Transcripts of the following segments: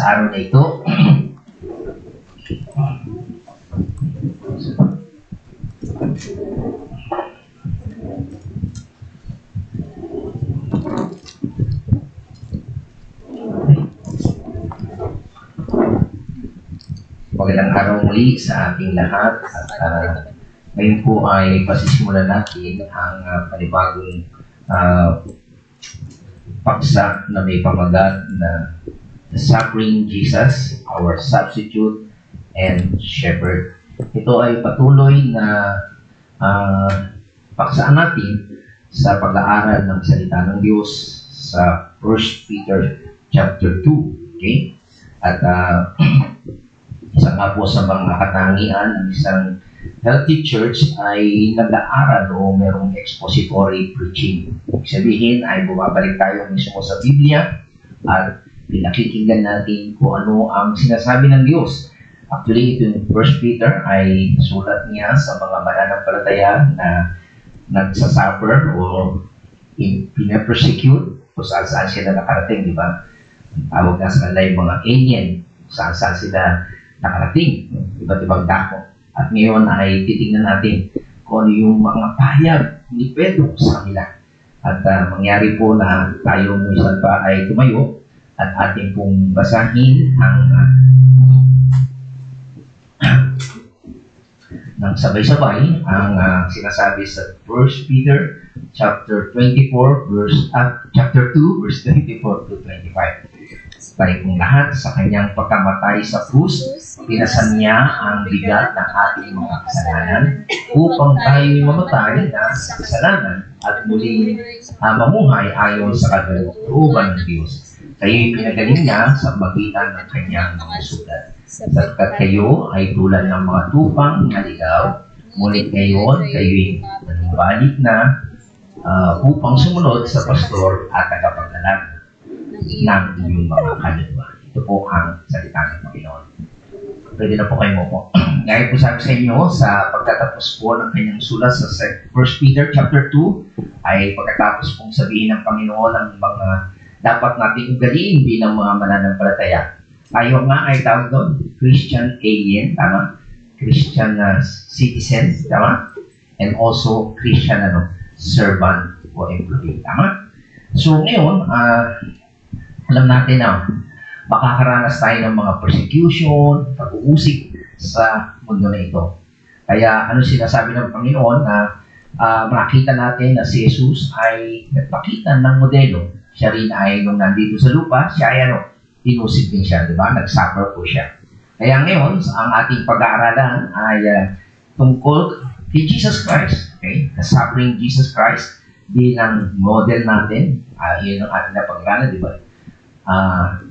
sa araw na ito. Magandang araw muli sa ating lahat. At ngayon po ay pasisimulan natin ang panibagong paksa na may pamagat na The Suffering Jesus, Our Substitute and Shepherd. Ito ay patuloy na paksaan natin sa pag-aaral ng salita ng Diyos sa 1 Peter chapter 2. Okay? At isa nga po sa mga katangian ng isang healthy church ay nag-aaral o merong expository preaching. Ibig sabihin ay bumabalik tayo mismo sa Biblia at pinakikinggan natin kung ano ang sinasabi ng Diyos. Actually, ito yung 1 Peter ay sulat niya sa mga mananampalataya na nagsasuffer o pinapersecute kung saan sila nakarating, di ba? Tawag nga sa kanila yung mga alien, saan sila nakarating, iba't ibang dako. At ngayon ay titingnan natin kung ano yung mga pahayag ni Pedro sa kanila. At mangyari po na tayo minsan pa ay tumayo at ating pong basahin ang ng sabay-sabay ang sinasabi sa 1 Peter chapter 24 chapter 2 verse 24 to 25. Tayo pong lahat sa kanyang pagkamatay sa krus, pinasan niya ang bigat ng ating mga kasalanan upang tayo mamatay na sa kasalanan at muli mamuhay ayon sa kalooban ng Diyos. Kayo'y pinagaling niya sa magitan ng kanyang mga sugat. Sapagkat kayo ay tulad ng mga tupang naligaw, ngunit ngayon kayo'y nanibalik na upang sumunod sa pastor at tagapaglalag ng inyong mga kaluluwa. Ito po ang salita ng Panginoon. Pwede na po kayo mo po. Gaya po sabi sa inyo, sa pagtatapos po ng kanyang sulat sa 1 Peter chapter 2, ay pagkatapos pong sabihin ng Panginoon ang mga dapat nating ugaliin bilang mga mananampalataya. Tayo nga ay tawag doon, Christian alien, tama? Christian citizen, tama? And also Christian servant o employee, tama? So ngayon, alam natin na makakaranas tayo ng mga persecution, pag-uusig sa mundo na ito. Kaya ano sinasabi ng Panginoon na makita natin na si Jesus ay nagpakita ng modelo. Siya rin ay nung nandito sa lupa, siya ay inusig din siya, di ba? Nag-suffer po siya. Kaya ngayon, ang ating pag-aaralan ay tungkol kay Jesus Christ. Okay? The suffering Jesus Christ bilang model natin. Yun ang ating napag-aaralan, di ba?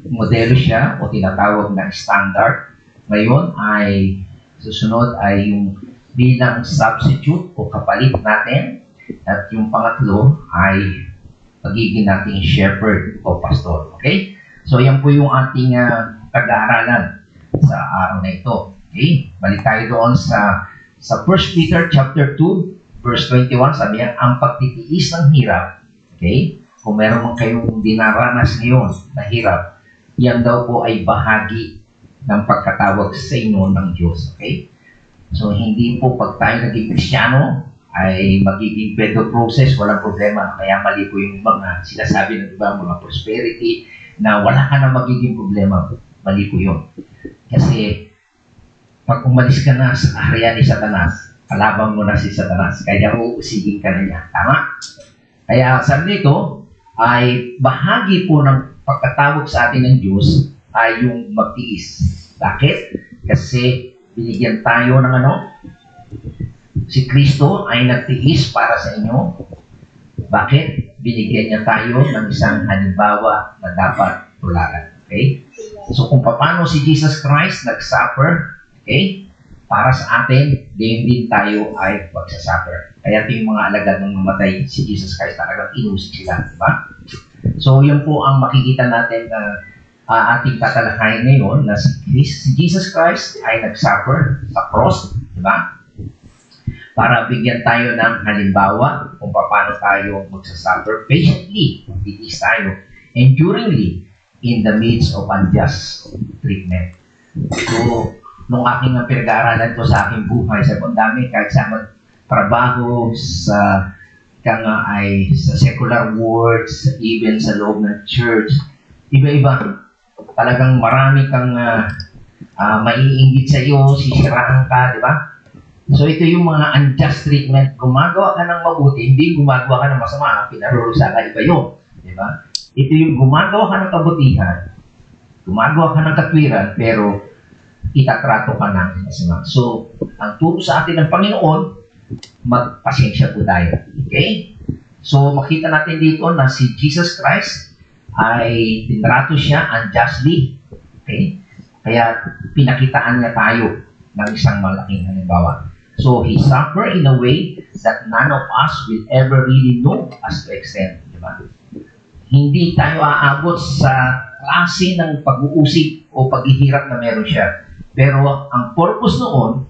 Modelo siya o tinatawag na standard. Ngayon ay susunod ay yung bilang substitute o kapalit natin. At yung pangatlo ay pagiging nating shepherd o pastor. Okay? So yan po yung ating pag-aaralan sa araw na ito. Okay? Balik tayo doon sa 1 Peter chapter 2 verse 21. Sabi yan, ang pagtitiis ng hirap. Okay? Kung meron mong kayong dinaranas ngayon na hirap, yan daw po ay bahagi ng pagkatawag sa inyo ng Diyos. Okay? So, hindi po pag tayo naging Kristiyano, ay magiging better process, walang problema. Kaya mali po yung mga sinasabi ng iba, mga prosperity, na wala ka na magiging problema. Mali po yun. Kasi, pag umalis ka na sa area ni Satanas, kalaban mo na si Satanas, kaya uusigin ka na niya. Tama? Kaya, sabi nito, ay bahagi po ng pagkatawag sa atin ng Diyos ay yung magtiis. Bakit? Kasi binigyan tayo ng si Kristo ay nagtiis para sa inyo. Bakit? Binigyan niya tayo ng isang halimbawa na dapat tularan. Okay? So kung paano si Jesus Christ nag-suffer, okay? Para sa atin, din tayo ay magsasuffer. Kaya ito yung mga alagad ng mamatay si Jesus Christ, talagang inusig sila, di ba? So, yun po ang makikita natin na ating tatalakayin ngayon na si Jesus Christ ay nag-suffer sa cross, di ba? Para bigyan tayo ng halimbawa kung paano tayo magsasuffer patiently, titis tayo, enduringly, in the midst of unjust treatment. So, nung aking pinag-aaralan ko sa aking buhay sa pandami, kahit sa trabaho, sa sa secular world, even sa loob ng church, iba-iba. Talagang marami kang maiinggit sa iyo, sisiraan ka, di ba? So ito yung mga unjust treatment. Gumagawa ka ng mabuti, hindi gumagawa ka ng masama, pinarurusa ka, iba yun. Di ba? Ito yung gumagawa ka ng kabutihan, gumagawa ka ng katwiran, pero itatrato ka ng masama. So, ang turo sa atin ng Panginoon, magpasensya po tayo. Okay? So, makita natin dito na si Jesus Christ ay tinrato siya unjustly. Okay? Kaya pinakitaan niya tayo ng isang malaking halimbawa. So, He suffered in a way that none of us will ever really know as to extent. Diba? Hindi tayo aabot sa klase ng pag-uusig o paghihirap na meron siya. Pero ang purpose noon,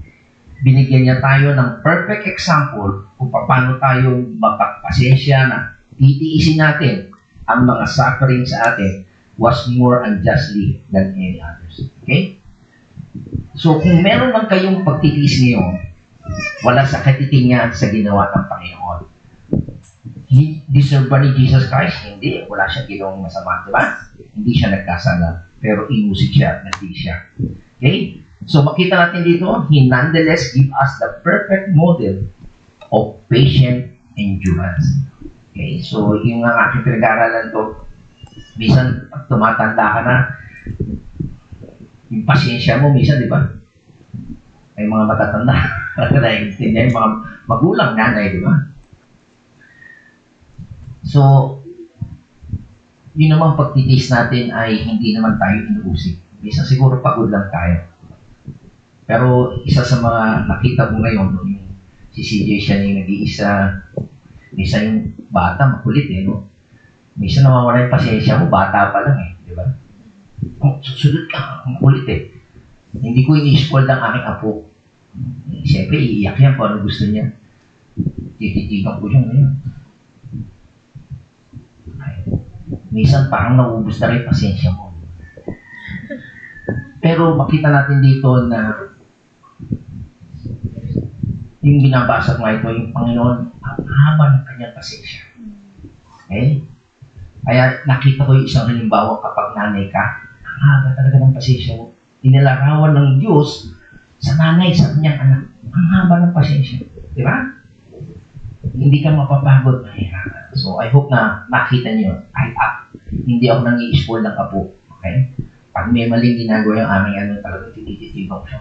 binigyan niya tayo ng perfect example kung paano tayo mapagpasensya na titiisin natin ang mga suffering sa atin was more unjustly than any others. Okay? So, kung meron lang kayong pagtitiis ngayon, wala sa katiting niya sa ginawa ng Panginoon. Deserve ba ni Jesus Christ? Hindi. Wala siyang ginawang masama. Diba? Hindi siya nagkasala. Pero inusig siya, nagdi siya. Okay? So, makita natin dito, He nonetheless give us the perfect model of patient endurance. Okay? So, yung aking pinag-aaralan to, minsan, pag tumatanda ka na, yung pasyensya mo, minsan, di ba? May mga matatanda. Naiintindihan yung mga magulang, nanay, di ba? So, yun naman pagtitiis natin ay hindi naman tayo inuusig. Minsan siguro pagod lang tayo. Pero isa sa mga nakita ko ngayon, yung si CJ siya yung nag-iisa, minsan yung bata makulit no? Minsan nawawala yung pasensya mo, bata pa lang di ba? Oh, susunod ka, makulit Hindi ko ini-spoil ang aking apo. Siyempre, iiyak yan kung ano gusto niya. Tititigan ko siya ngayon. Minsan parang nauubos na rin pasensya mo. Pero makita natin dito na yung binabasa ko ito, yung Panginoon, ang haba ng kanyang pasensya. Okay? Kaya nakita ko yung isang halimbawa kapag nanay ka, ang haba talaga ng pasensya mo. Inilarawan ng Diyos sa nanay, sa kanyang anak. Ang haba ng pasensya. Di ba? Hindi ka mapapagod. So, I hope na makita niyo. Hindi ako nang i-spoil ng apo. Okay? Pag may maling ginagawa yung aming talagang tititigaw siya.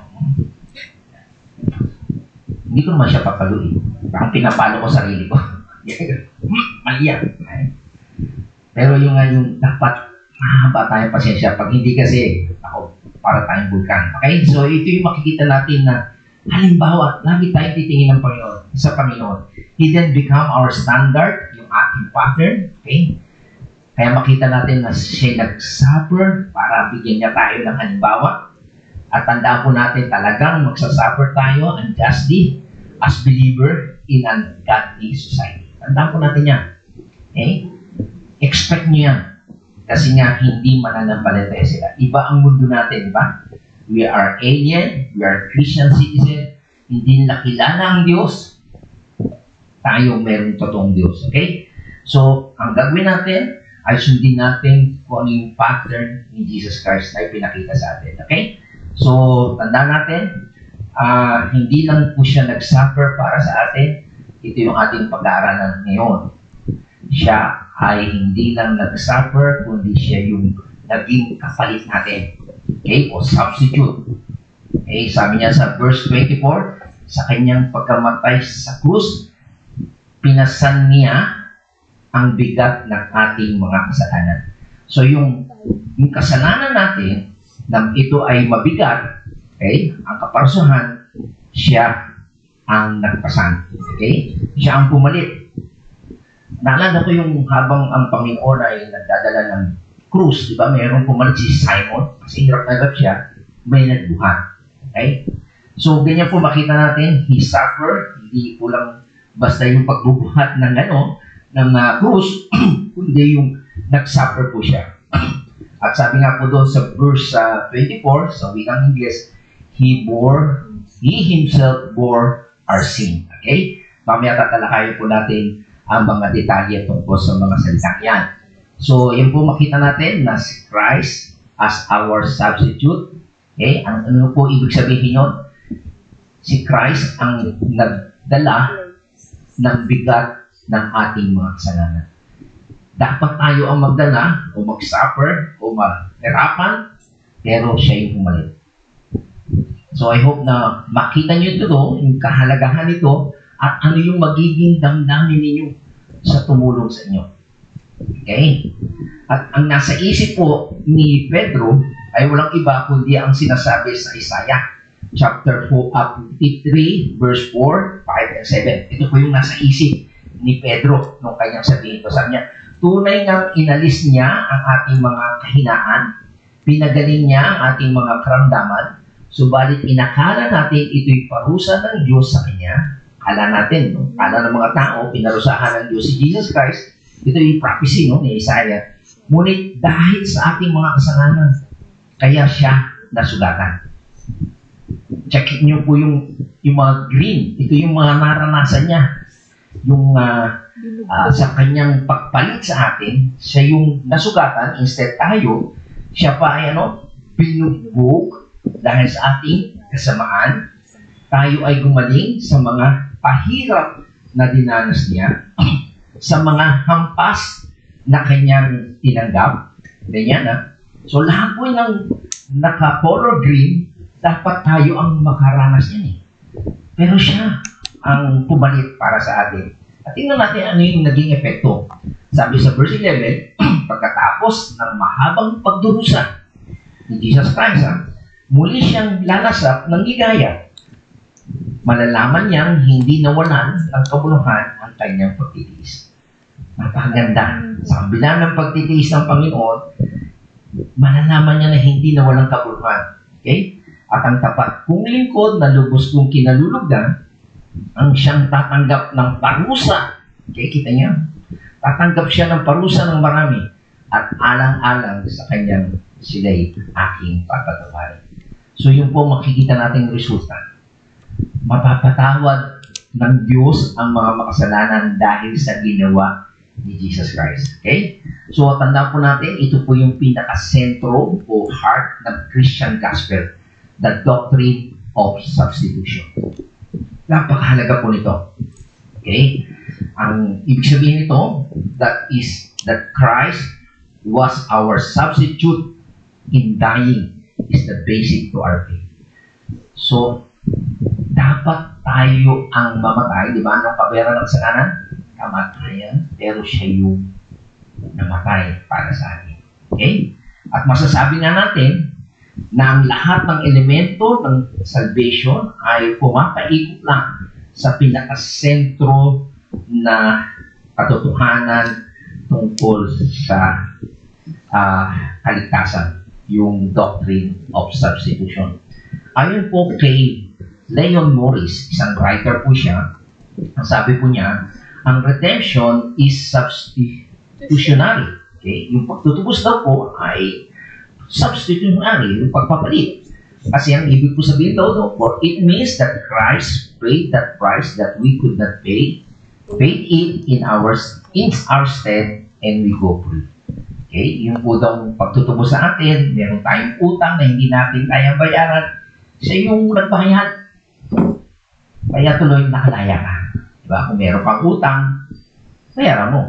Hindi ko naman siya papaluin. Parang pinapalo ko sarili ko. Mali yan. Okay? Pero yung dapat mahaba tayong pasensya. Pag hindi kasi, para tayong vulkan. Okay? So, ito yung makikita natin na halimbawa, lagi tayong titingin ng Panginoon, sa Panginoon. He then become our standard, yung ating pattern. Okay? Kaya makita natin na siya nag-suffer para bigyan niya tayo ng halimbawa. At tandaan po natin talagang magsasuffer tayo unjustly as believer in an godly society. Tandaan po natin yan. Okay? Expect nyo yan. Kasi nga, hindi mananampalataya sila. Iba ang mundo natin, di ba? We are alien, we are Christian citizen, hindi nila kilala ang Diyos. Tayo meron totoong Diyos. Okay? So, ang gagawin natin, ay sundin natin kung ano yung pattern ni Jesus Christ na ipinakita sa atin. Okay? So, tandaan natin, hindi lang po siya nag-suffer para sa atin. Ito yung ating pag-aaralan ngayon. Siya ay hindi lang nag-suffer, kundi siya yung naging kapalit natin. Okay? O substitute. Okay? Sabi niya sa verse 24, sa kanyang pagkamatay sa krus, pinasan niya ang bigat ng ating mga kasalanan. So, yung kasalanan natin, na ito ay mabigat, okay? Ang kaparusahan, siya ang nagpasan. Okay? Siya ang pumalit. Naalala ko yung habang ang Panginoon ay nagdadala ng krus, di ba? Mayroong pumalit si Simon, kasi hirap na hirap siya, may nagbuhat. Okay? So, ganyan po makita natin, he suffered, hindi po lang basta yung pagbubuhat ng ng krus, kundi yung nag-suffer po siya. At sabi nga po doon sa verse 24, sa wikang Ingles, He Himself bore our sin. Okay? Mamaya tatalakayin po natin ang mga detalye tungkol sa mga salitang yan. So, yun po makita natin na si Christ as our substitute. Okay? Ano po ibig sabihin yun? Si Christ ang nagdala ng bigat ng ating mga kasalanan. Dapat tayo ang magdala o mag-suffer o mahirapan, pero siya yung pumalit. So I hope na makita nyo ito, yung kahalagahan nito, at ano yung magiging damdamin ninyo sa tumulong sa inyo. Okay? At ang nasa isip po ni Pedro ay walang iba kundi ang sinasabi sa Isaiah chapter 53, verse 4, 5, and 7. Ito po yung nasa isip ni Pedro nung kanyang sabihin ito. Sabi niya, tunay ngang inalis niya ang ating mga kahinaan, pinagaling niya ang ating mga karamdaman, subalit inakala natin ito'y parusa ng Diyos sa Kanya. Kala natin, no? Kala ng mga tao, pinarusahan ng Diyos si Jesus Christ. Ito yung prophecy ni Isaiah. Ngunit dahil sa ating mga kasalanan, kaya siya nasugatan. Check niyo po yung mga green. Ito yung mga naranasan niya. Yung sa kanyang pagpalit sa atin, siya yung nasugatan, instead tayo, siya pa ay binugbog dahil sa ating kasamaan. Tayo ay gumaling sa mga pahirap na dinanas niya, sa mga hampas na kanyang tinanggap. Ganyan, So, lahat po ng naka-color green, dapat tayo ang makaranas yan Pero siya ang pumalit para sa atin. At tingnan natin ano yung naging epekto. Sabi sa verse 11, pagkatapos ng mahabang pagdurusa ni Jesus Christ, muli siyang lalasap ng ligaya. Malalaman niyang hindi nawalan ng kabuluhan ang kanyang pagtitiis. Napakaganda. Sa kabila ng pagtitiis ng Panginoon, malalaman niya na hindi nawalan kabuluhan. Okay? At ang tapat kong lingkod na lubos kong kinalulugdan, ang siyang tatanggap ng parusa. Okay, kita niya? Tatanggap siya ng parusa ng marami at alang-alang sa kanyang sila'y aking papatawarin. So yun po makikita nating resulta. Mapapatawad ng Diyos ang mga makasalanan dahil sa ginawa ni Jesus Christ. Okay? So tanda po natin, ito po yung pinaka-sentro o heart ng Christian gospel. The doctrine of substitution. Napakahalaga po nito. Okay? Ang ibig sabihin nito, that Christ was our substitute in dying is the basic to our faith. So, dapat tayo ang mamatay. Di ba? Anong kabera ng kasalanan? Kamatayan. Pero siya yung namatay para sa atin. Okay? At masasabi nga natin, na ang lahat ng elemento ng salvation ay pumapaikot lang sa pinakasentro na katotohanan tungkol sa kaligtasan, yung doctrine of substitution. Ayon po kay Leon Morris, isang writer po siya, ang sabi po niya, ang redemption is substitutionary. Okay? Yung pagtutubos daw po ay substitutionary, yung pagpapalit. Kasi ang ibig po sabihin daw, for it means that Christ paid that price that we could not pay, paid it in our stead, and we go free. Okay? Yung po daw pagtutubos sa atin, meron tayong utang na hindi natin kaya bayaran, siya yung nagbayad. Kaya tuloy nakalaya ka. Diba? Kung meron kang utang, bayaran mo.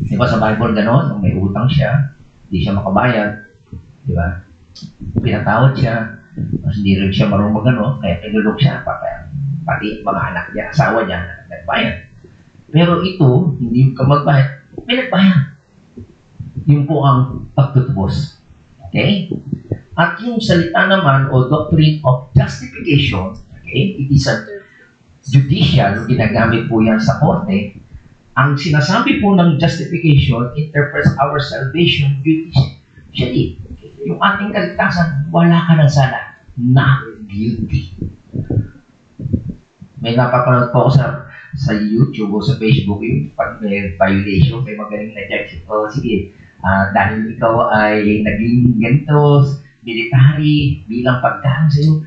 Diba sa Bible gano'n, kung may utang siya, hindi siya makabayad, diba? Pinatawad siya, mas hindi rin siya marunong magano, kaya pinulog siya, pati mga anak niya, asawa niya, nagbayad. Pero ito, hindi ka magbayad, may nagbayad. Yun po ang pagtutubos. Okay? At yung salita naman, o doctrine of justification, okay, it is a judicial, ginagamit po yan sa korte. Ang sinasabi po ng justification interprets our salvation judicially. Yung ating kaligtasan, wala ka ng sala. Not guilty. May napapanood po ako sa YouTube o sa Facebook, yung pag may violation, may magaling na judge. O sige, dahil ikaw ay naging ganito, military, bilang pagdaan sa'yo,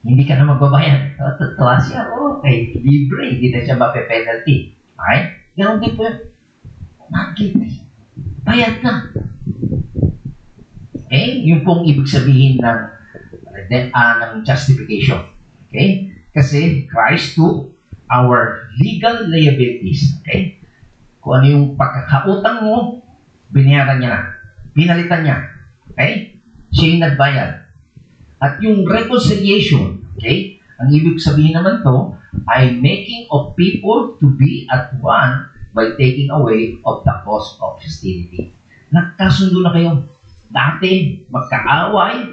hindi ka na magbabayad. Tatawa siya, okay, libre, hindi na siya mape-penalty. Okay? Ganon din po yun. Not guilty. Bayad na. Okay? Yun pong ibig sabihin ng justification. Okay? Kasi Christ took our legal liabilities. Okay? Kung ano yung pagkakautang mo, binayaran niya na. Pinalitan niya. Okay? Siya yung nagbayad. At yung reconciliation, okay? Ang ibig sabihin naman to ay making of people to be at one by taking away of the cause of hostility. Nagkasundo na kayo. Dati, magkaaway,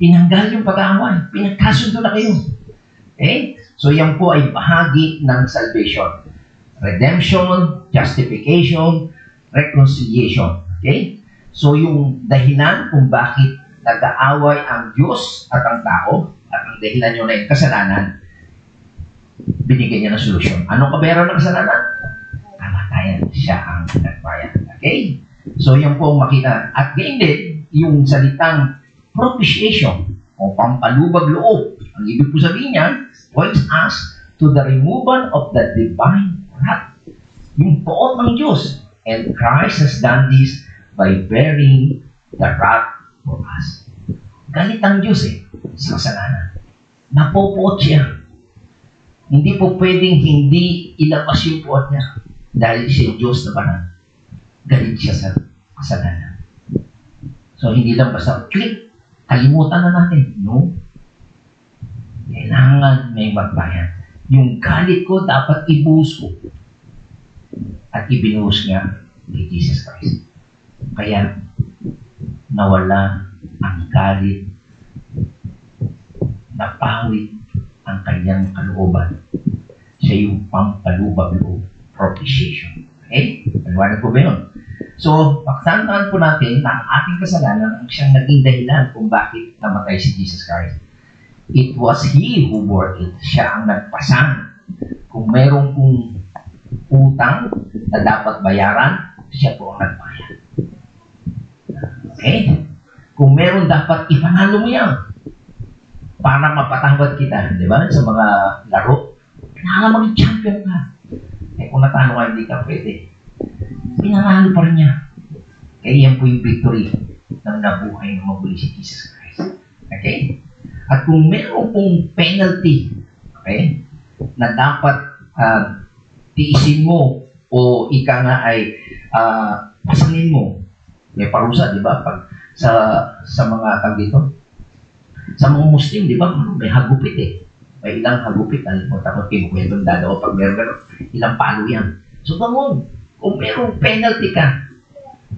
tinanggal yung pag-aaway. Pinagkasundo na kayo. Okay? So, yan po ay bahagi ng salvation. Redemption, justification, reconciliation. Okay? So, yung dahilan kung bakit nag-aaway ang Diyos at ang tao, at ang dahilan nyo na yung kasalanan, binigyan niya ng solusyon. Anong kabayaran ng kasalanan? Kamatayan. Siya ang nagbayad. Okay? So, yan po ang makita. At gayon din, yung salitang propitiation o pampalubag loob. Ang ibig po sabihin niya, points us to the removal of the divine wrath. Yung poot ng Diyos. And Christ has done this by bearing the wrath for us. Galit ang Diyos sa kasalanan. Napopoot siya. Hindi po pwedeng hindi ilabas yung poot niya dahil siya Diyos na banal. Galit siya sa kasalanan. So, hindi lang basta click, kalimutan na natin. No. Kailangan may magbayan. Yung galit ko dapat ibuhos ko. At ibinuhos niya kay Jesus Christ. Kaya, nawala ang galit, napawid ang kanyang kalooban. Siya yung pampalubag loob, propitiation. Okay? Paliwanag po ba yun? So, pagtandaan po natin na ang ating kasalanan ang siyang naging dahilan kung bakit namatay si Jesus Christ. It was He who bore it. Siya ang nagpasan. Kung mayroong kong utang na dapat bayaran, siya po ang nagbayad. Okay? Kung meron dapat ipanalo mo yan para mapatawad kita, di ba? Sa mga laro, kailangan maging champion ka. Eh kung natalo ka, hindi ka pwede. Pinanalo pa rin niya. Kaya yan po yung victory ng nabuhay ng mabuli si Jesus Christ. Okay? At kung meron pong penalty, okay, na dapat tiisin mo o ika nga ay pasanin mo, may parusa, di ba? Pag sa mga tag dito, sa mga Muslim, di ba? May hagupit May ilang hagupit. Alimutan ko, kinukwentong dadaw pag meron gano'n. Ilang palo yan. So, kung merong penalty ka,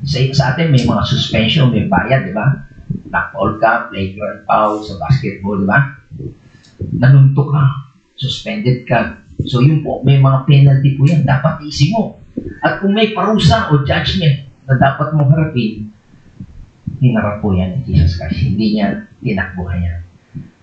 sa atin may mga suspension, may bayad, di ba? Knock-all ka, playground foul sa basketball, di ba? Nanuntok ka, suspended ka. So, yun po, may mga penalty po yan. Dapat isin mo. At kung may parusa o judgment na dapat mong harapin, hinarap po yan ni Jesus Christ. Hindi niya tinakbuhan yan.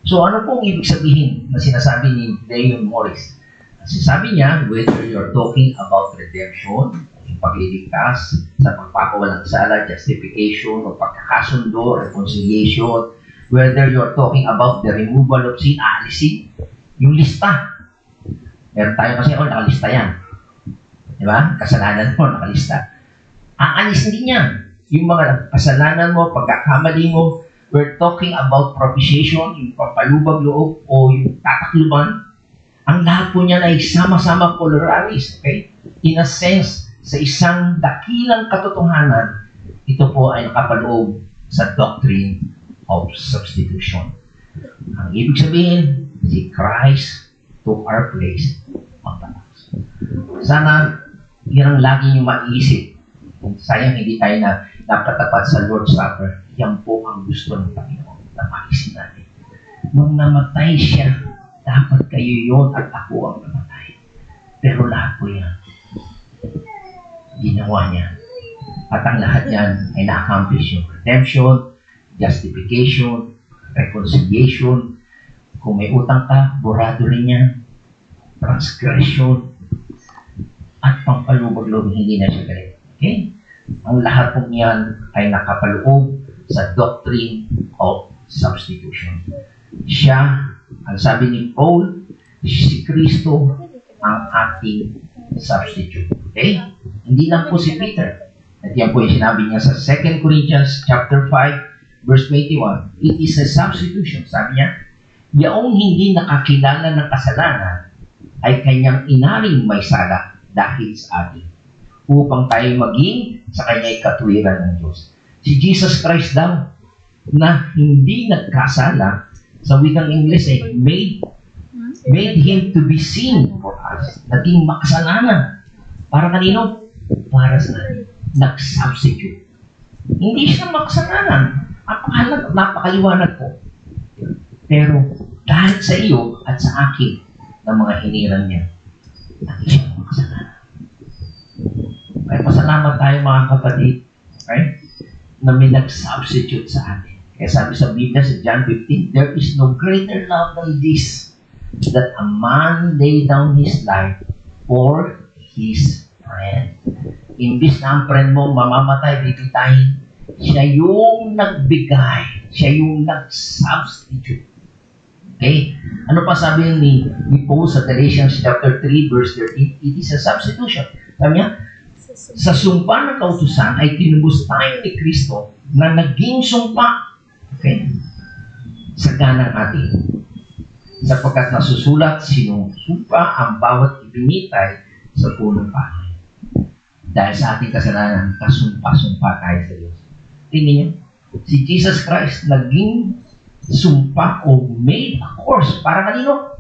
So, ano pong ibig sabihin na sinasabi ni Leon Morris? Sinasabi niya, whether you're talking about redemption, yung pagliligtas, sa pagpapawalang sala, justification, o pagkakasundo, reconciliation, whether you're talking about the removal of sin, aalisin, yung lista. Meron tayo kasi, nakalista yan. Di ba? Kasalanan mo, nakalista. Aalis din yan. Yung mga kasalanan mo, pagkakamali mo, we're talking about propitiation, yung pampalubag loob o yung tatakluban. Ang lahat po niyan ay sama-sama polarities. Okay? In a sense, sa isang dakilang katotohanan, ito po ay nakapaloob sa doctrine of substitution. Ang ibig sabihin, si Christ took our place on the cross. Sana yan ang lagi nyo maiisip. Sayang hindi tayo na napatapat sa Lord's Supper. Yan po ang gusto ng Panginoon na maisip natin. Nung namatay siya, dapat kayo yon at ako ang namatay. Pero lahat po yan, ginawa niya. At ang lahat yan ay na-accomplish yung redemption, justification, reconciliation. Kung may utang ka, borado rin yan. Transgression, at pampalubag-loob, hindi na siya galit. Okay? Ang lahat po niyan ay nakapaloob sa doctrine of substitution. Siya, ang sabi ni Paul, si Kristo ang ating substitute. Okay? Hindi lang po si Peter. At yan po yung sinabi niya sa 2 Corinthians chapter 5, verse 21. It is a substitution. Sabi niya, yaong hindi nakakilala ng kasalanan ay kanyang inaring may sala dahil sa atin, upang tayo maging sa kanya'y katuwiran ng Diyos. Si Jesus Christ daw, na hindi nagkasala, sa wikang Ingles made Him to be sin for us. Naging makasalanan. Para kanino? Para sa atin. Nag-substitute. Hindi siya makasalanan. Napakaliwanag po. Pero dahil sa iyo at sa akin ng mga hinirang niya, naging siya makasalanan. Kaya pasalamat tayo mga kapatid, right? Na may nag-substitute sa atin. Kaya sabi sa Biblia sa John 15, there is no greater love than this, that a man lay down his life for his friend. Imbis na ang friend mo mamamatay, bibitahin, siya yung nagbigay, siya yung nag-substitute. Okay? Ano pa sabi ni Paul sa Galatians chapter 3 verse 13? It is a substitution. Sabi niya, sa sumpa ng kautusan ay tinubos tayo ni Kristo na naging sumpa. Okay? Sa ganang atin. Sapagkat nasusulat, sinusumpa ang bawat ibinitay sa punong pangin. Dahil sa ating kasalanan, kasumpa-sumpa tayo sa Diyos. Tingnan niyo, si Jesus Christ naging sumpa o made a curse. Para kanino?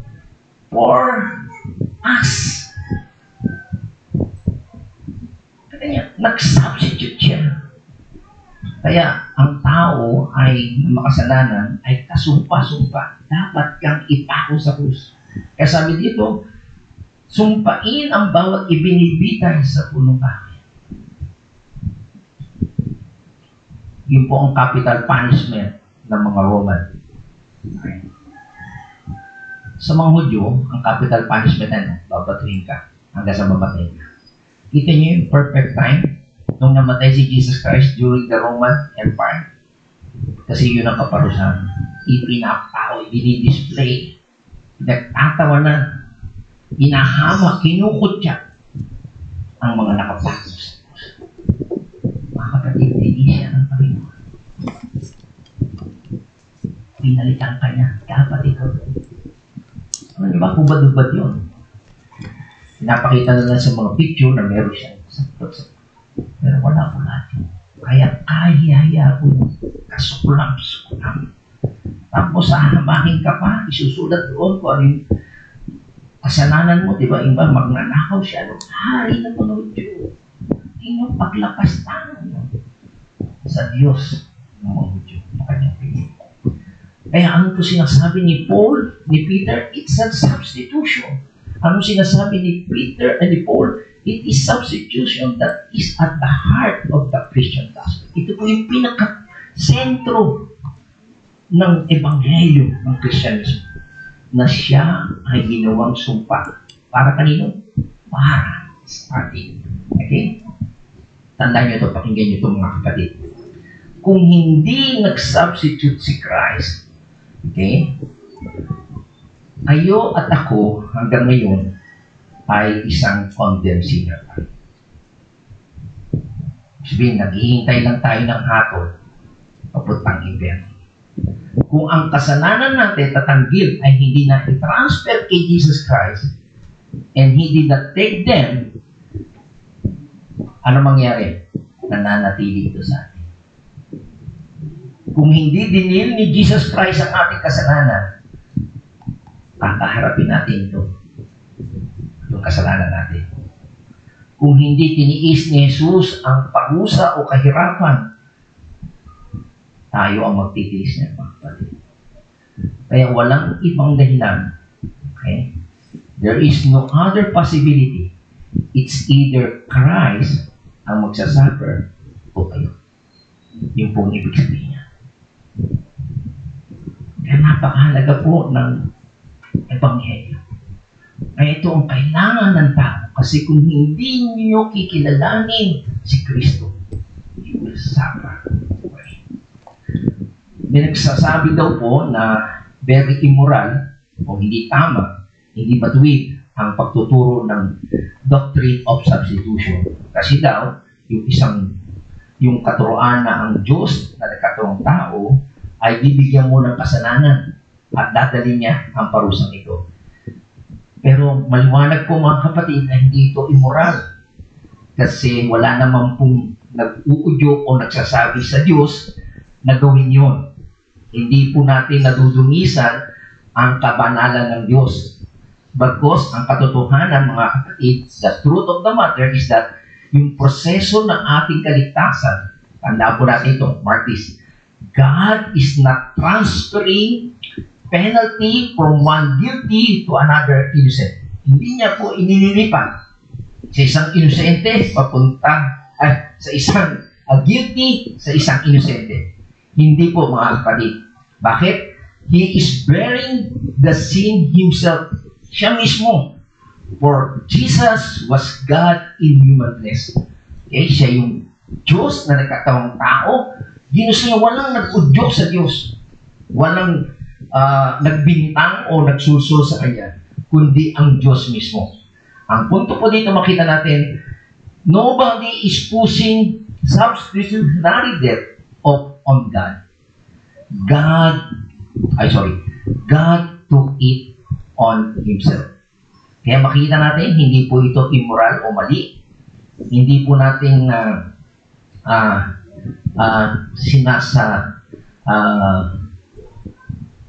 For us. Nag-substitute siya. Kaya ang tao ay makasalanan ay kasumpa-sumpa. Dapat kang ipako sa krus. Kaya sabi dito, sumpain ang bawat ibinibitay sa punong pangin. Yun po ang capital punishment ng mga Roman. Okay. Sa mga Hudyo, ang capital punishment na babatuhin ka hanggang sa mamatay ka. Kita niyo yung perfect time nung namatay si Jesus Christ during the Roman Empire. Kasi yun ang kaparusahan. Ipinapao, dinidisplay, nagtatawa na, inahama, kinukutya ang mga nakapagos. Mga kapatid, hindi siya ng Panginoon. Pinalitan ka niya, dapat ikaw. Ano ba, hubad-hubad yun? Pinapakita na lang sa mga picture na meron siyang sakot-sakot. Pero wala po lahat yun. Kaya kahihaya po yung kasukulam-sukulam. Tapos hahamahin ka pa, isusulat doon kung ano yung kasalanan mo, di ba? Iba, magnanakaw siya. Hari na po ng Diyo. Inyong paglapastanan sa Diyos ng mga Diyo. Kanyang pinili. Kaya ano po sinasabi ni Paul, ni Peter? It's a substitution. Ano sinasabi ni Peter and ni Paul? It is substitution that is at the heart of the Christian gospel. Ito po yung pinaka-sentro ng ebanghelyo ng Kristyanismo. Na siya ay ginawang sumpa. Para kanino? Para sa atin. Okay? Tandaan nyo ito, pakinggan nyo ito mga kapatid. Kung hindi nag-substitute si Christ, okay, kayo at ako hanggang ngayon ay isang condemned sinner. Sabihin, naghihintay lang tayo ng hatol papuntang impyerno. Kung ang kasalanan natin tatanggil ay hindi na i-transfer kay Jesus Christ and He did not take them, ano mangyari? Nananatili ito sa atin. Kung hindi dinil ni Jesus Christ ang ating kasalanan, kakaharapin natin ito. Yung kasalanan natin. Kung hindi tiniis ni Jesus ang parusa o kahirapan, tayo ang magtitiis niya, mga kapatid. Kaya walang ibang dahilan. Okay? There is no other possibility. It's either Christ ang magsasuffer o kayo. Yung pong ibig sabihin niya. Kaya napakahalaga po ng ebanghelyo. Kaya ito ang kailangan ng tao. Kasi kung hindi niyo kikilalanin si Kristo, Supper. Okay. May nagsasabi daw po na very immoral o hindi tama, hindi matuwid ang pagtuturo ng doctrine of substitution. Kasi daw, yung katuroan na ang Diyos na nagkatawang tao ay bibigyan mo ng kasalanan at dadalhin niya ang parusang ito. Pero maliwanag po mga kapatid na hindi ito immoral. Kasi wala naman pong nag-uudyo o nagsasabi sa Diyos na gawin yun. Hindi po natin nadudungisan ang kabanalan ng Diyos. Bagkus, ang katotohanan mga kapatid, the truth of the matter is that yung proseso ng ating kaligtasan, tandaan po natin ito, mark this, God is not transferring penalty from one guilty to another innocent. Hindi niya po inililipat sa isang inosente sa isang guilty sa isang inosente. Hindi po mga kapatid. Bakit? He is bearing the sin himself. Siya mismo. For Jesus was God in human flesh. Okay? Siya yung Diyos na nagkatawang tao. Ginusto niya walang nag-udyok sa Diyos. Walang nagbintang o nagsusul sa Kanya, kundi ang Diyos mismo. Ang punto po dito makita natin, nobody is pushing substitutionary death on God. God took it on Himself. Kaya makita natin, hindi po ito immoral o mali. Hindi po natin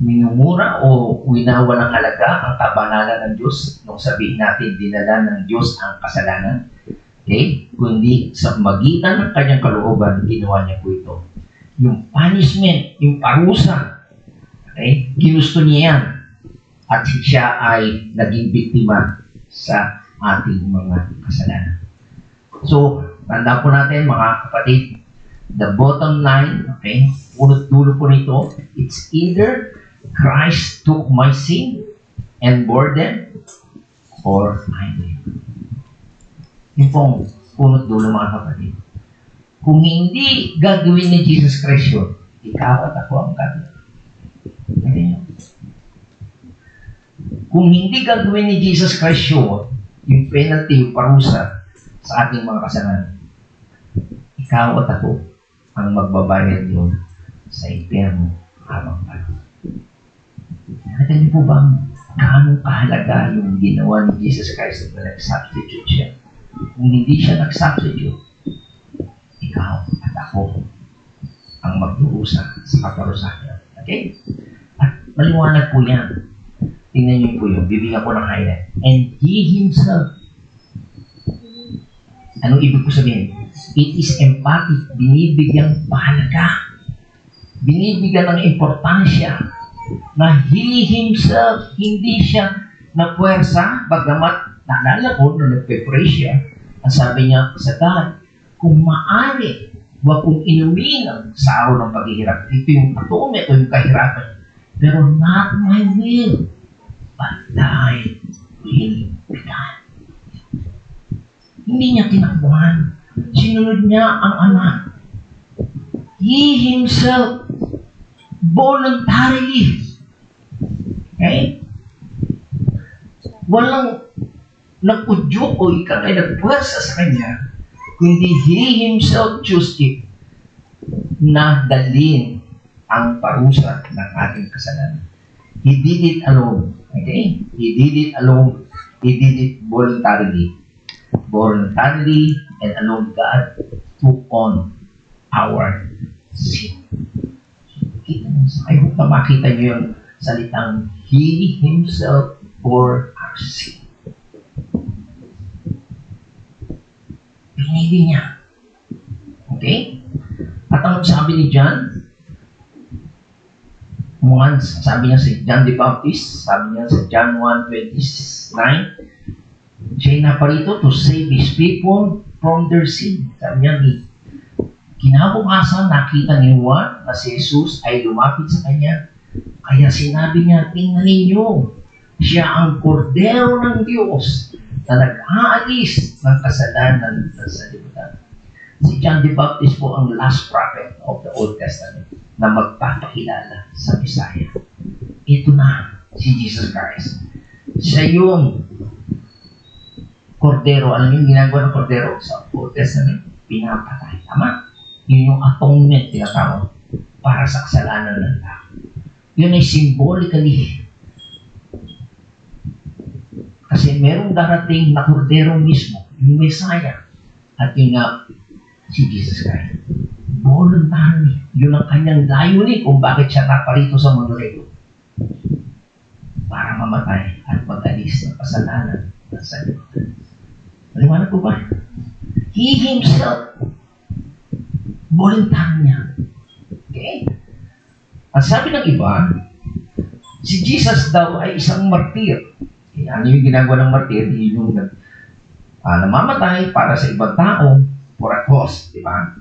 minumura o winawalang halaga ang kabanalan ng Diyos nung sabihin natin dinala ng Diyos ang kasalanan. Okay? Kundi sa magitan ng kanyang kalooban, ginawa niya po ito. Yung punishment, yung parusa, okay? Ginusto niya yan. At siya ay naging biktima sa ating mga kasalanan. So, tanda po natin mga kapatid, the bottom line, okay, punot-dulo po nito, it's either Christ took my sin and bore them, or I did. Yung pong punot-dulo mga kapatid. Kung hindi gagawin ni Jesus Christ yun, ikaw at ako ang gagawin. Kung hindi gagawin ni Jesus Christ yun, yung penalty, yung parusa sa ating mga kasalanan, ikaw at ako ang magbabayad yun sa impyerno habang panahon. Nakita niyo po ba gaano kahalaga yung ginawa ni Jesus Christ na nag-substitute siya? Kung hindi siya nag-substitute, ikaw at ako ang magdurusa sa kaparusahan. Okay? At maliwanag po yan. Tingnan niyo po yun. Bibigyan ko ng highlight. And He Himself. Anong ibig ko sabihin? It is emphatic. Binibigyan mahalaga. Binibigyan ng importansya na He Himself, hindi siya na puwersa, bagamat naalala ko nung nagpe-pray siya, ang sabi niya sa God, kung maaari, huwag kong inumin sa araw ng paghihirap. Ito yung atomy, ito yung kahirapan. Pero not my will, but thy will be done. Hindi niya tinakbuhan. Sinunod niya ang Ama. He Himself, voluntarily. Okay? Walang nag-udyok o ikaw ay nagpuwersa sa Kanya, kundi He Himself chose it na dalhin ang parusa ng ating kasalanan. He did it alone. Okay? He did it alone. He did it voluntarily. Voluntarily and alone God took on our sin. I hope na makita niyo yung salitang He Himself bore our sin. Pinili niya. Okay? At ang sabi ni John, sabi niya si John the Baptist, sabi niya sa John 1:29, siya naparito to save His people from their sin. Sabi niya, kinabukasan nakita ni Juan na si Jesus ay lumapit sa kanya. Kaya sinabi niya, tingnan ninyo, siya ang kordero ng Diyos na nag-aalis ng kasalanan ng sanlibutan. Si John the Baptist po ang last prophet of the Old Testament na magpapakilala sa Messiah. Ito na, si Jesus Christ. Siya yung kordero. Alam niyo yung ginagawa ng kordero sa Old Testament? Pinapatay. Tama? Yun yung atonement, tinatawag, para sa kasalanan ng tao. Yun ay symbolically. Kasi merong darating na kordero mismo, yung Messiah. At yun nga, si Jesus Christ. Voluntary. Yun ang kanyang layunin kung bakit siya naparito sa mundo nito. Para mamatay at mag-alis ng kasalanan ng sanlibutan. Maliwanag po ba? He himself, voluntary niya. Okay? Ang sabi ng iba, si Jesus daw ay isang martir. Okay, ano yung ginagawa ng martir? Yung namamatay para sa ibang tao for a cause, di ba?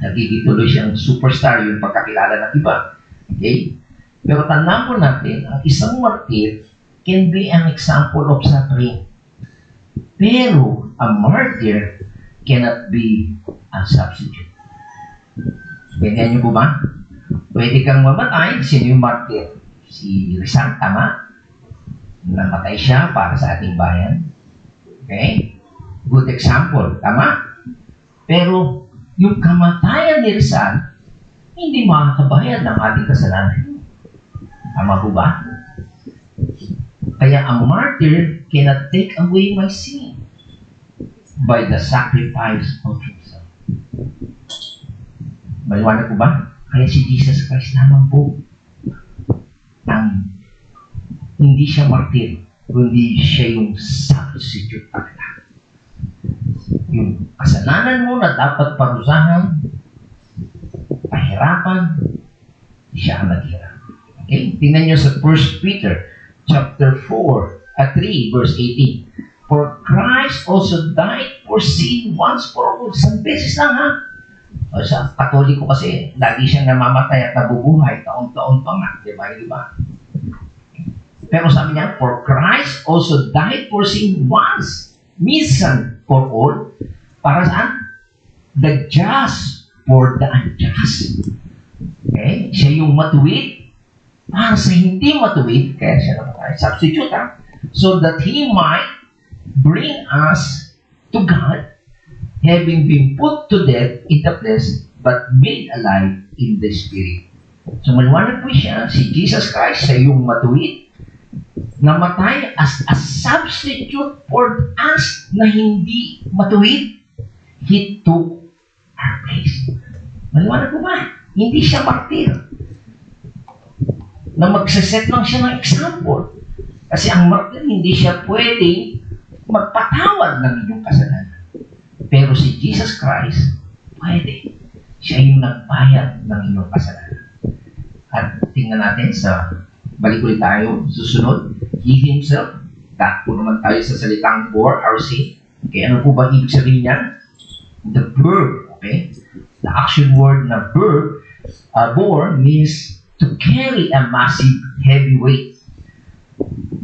Nagigituloy siyang superstar yung pagkakilala ng iba. Okay? Pero tandaan po natin, ang isang martir can be an example of suffering. Pero a martyr cannot be a substitute. Ganyan niyo po ba? Pwede kang mamatay. Sino yung martyr? Si Rizal, tama? Namatay siya para sa ating bayan. Okay? Good example, tama? Pero yung kamatayan ni Rizal, hindi makakabayad ng ating kasalanan. Tama po ba? Kaya ang martyr cannot take away my sin by the sacrifice of himself. Maliwanag po ba? Kaya si Jesus Christ lamang po ang hindi siya martyr, kundi siya yung substitute talaga. Yung kasalanan mo na dapat parusahan, pahirapan, siya ang naghirap. Okay? Tingnan nyo sa 1 Peter chapter 3 verse 18. For Christ also died for sin once for all. Isang beses lang, ha? O, sa Katoliko kasi, lagi siyang namamatay at nabubuhay, taon-taon pa nga. Diba? Pero sabi niya, for Christ also died for sin once, minsan for all. Para saan? The just for the unjust. Okay? Siya yung matuwid para sa hindi matuwid, kaya siya naman substitute, ha? So that He might bring us to God, having been put to death in the flesh, but made alive in the Spirit. So maliwanag po siya, si Jesus Christ, siya yung matuwid, namatay as a substitute for us na hindi matuwid. He took our place. Maliwanag po ba? Hindi siya martir. Na magsaset lang siya ng example. Kasi ang martir, hindi siya pwedeng magpatawad ng inyong kasalanan. Pero si Jesus Christ, pwede. Siya yung nagbayad ng inyong kasalanan. At tingnan natin sa, balik ulit tayo, susunod, He Himself, po naman tayo sa salitang bore our sin. Okay, ano po ba ibig sabihin niya? The verb, okay? The action word na verb, bore means to carry a massive, heavy weight.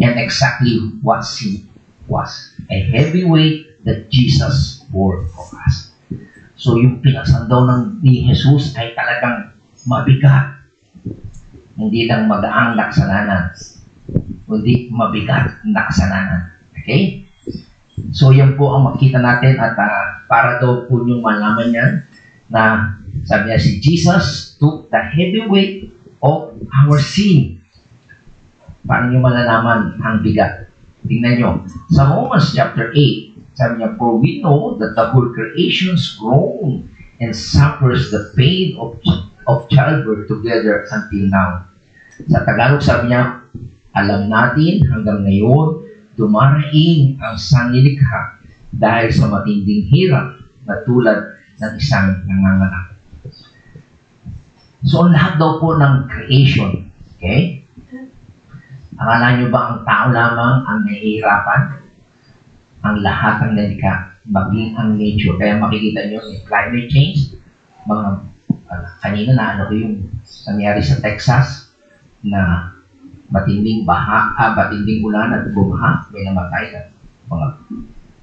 And exactly what sin was. A heavy weight that Jesus bore for us. So yung pinasandaw ni Jesus ay talagang mabigat. Hindi lang magaang na kasalanan, kundi mabigat na kasalanan. Okay? So yan po ang makita natin at para daw po yung malaman yan na sabi niya si Jesus took the heavy weight of our sin. Paano nyo malalaman ang bigat? Tingnan nyo. Sa Romans chapter 8, sabi niya, for we know that the whole creation groans and suffers the pain of childbirth together until now. Sa Tagalog sabi niya, alam natin hanggang ngayon, dumaraing ang sanlilikha dahil sa matinding hirap na tulad ng isang nanganganak. So, lahat daw po ng creation, okay? Akala nyo ba ang tao lamang ang nahihirapan? Ang lahat ng nilikha, maging ang nature. Kaya makikita nyo yung climate change. Kanina na ano yung nangyari sa Texas na matinding baha, matinding ulan at bumaha, may namatay na mga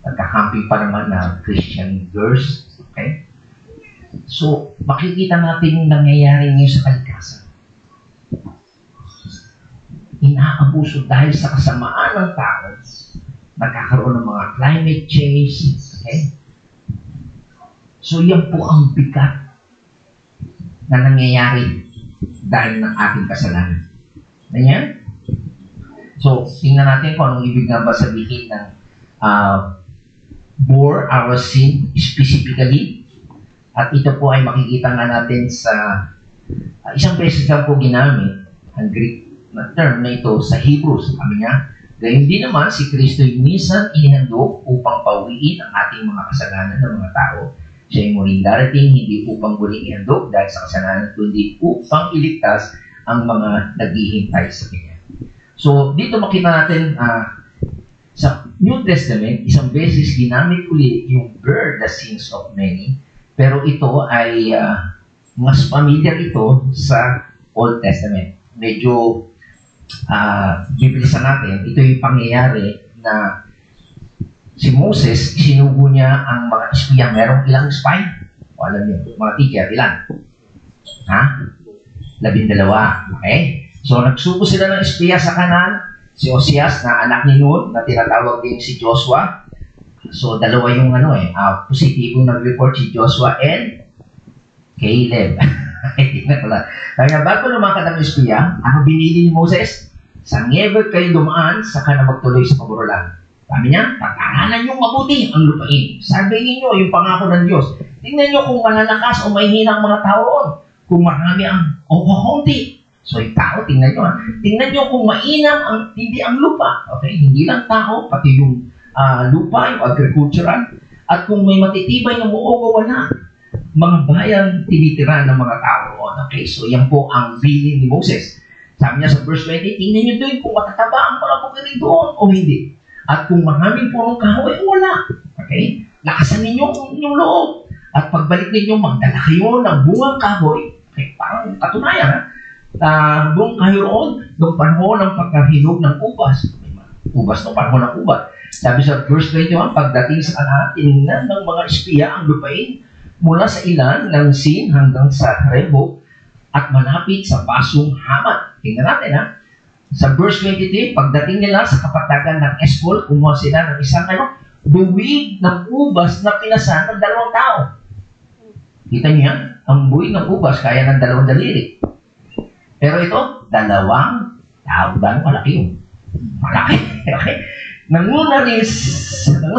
nagka-camping pa naman na Christian girls. Okay? So, makikita natin yung nangyayari ngayon sa kalikasan. Inaabuso dahil sa kasamaan ng tao, nagkakaroon ng mga climate change. Okay? So, yan po ang bigat na nangyayari dahil ng ating kasalanan. Ganyan? So, tingnan natin kung anong ibig nga ba sabihin ng bore our sin specifically. At ito po ay makikita nga natin sa isang beses lang po ginamit ang Greek na term na ito sa Hebrews. Sabi niya, gayon din naman si Kristo yung minsan inihandog upang pauwiin ang ating mga kasalanan ng mga tao. Siya ay muling darating, hindi upang muling ihandog dahil sa kasalanan, kundi upang iligtas ang mga naghihintay sa Kanya. So, dito makita natin sa New Testament, isang beses ginamit ulit yung bear the sins of many, pero ito ay mas familiar ito sa Old Testament. Medyo bibilisan natin, ito yung pangyayari na si Moses, sinugo niya ang mga espiya. Merong ilang spy? O alam niyo, mga teacher, ilan? 12. Okay? So, nagsugo sila ng espiya sa Canaan. Si Osias, na anak ni Nun, na tinatawag din si Joshua. So, dalawa yung positibong nag-report, si Joshua and Caleb. Tingnan ko lang. Kaya bago lumakad ang espiya, ano binili ni Moses? Sa never kayo dumaan, saka na magtuloy sa paburulan. Sabi niya, pag-aralan niyong mabuti ang lupain. Sabihin niyo yung pangako ng Diyos. Tingnan niyo kung malalakas o mahihina ang mga tao. Kung marami ang o kaunti. So yung tao, tingnan niyo. Tingnan niyo kung mainam ang hindi ang lupa. Okay? Hindi lang tao, pati yung lupa, yung agricultural. At kung may matitibay na muogo, wala. Mga bayan tinitira ng mga tao. Okay? So yan po ang bilin ni Moses. Sabi niya sa verse 20, tingnan niyo doon kung matataba ang mga pagkari doon o hindi. At kung maraming punong kahoy, wala. Okay? Lakasan ninyo yung loob. At pagbalik ninyo, magdala kayo ng bungang kahoy. Okay, parang katunayan, bungang kahoy roon, noong panahon ng pagkahinog ng ubas. Ubas noong panahon ng ubas. Sabi sa verse 21, pagdating sa Canaan, tinignan ng mga espiya ang lupain mula sa ilan ng Sin hanggang sa Rebo at malapit sa Pasong Hamat. Tingnan natin, Sa verse 23, pagdating nila sa kapatagan ng Eshcol, kumuha sila ng isang buwig ng ubas na pinasan ng 2 tao. Kita niya, ang buwig ng ubas kaya ng 2 daliri. Pero ito, 2 tao. Gano'ng malaki yun? Malaki. Okay? Nanguna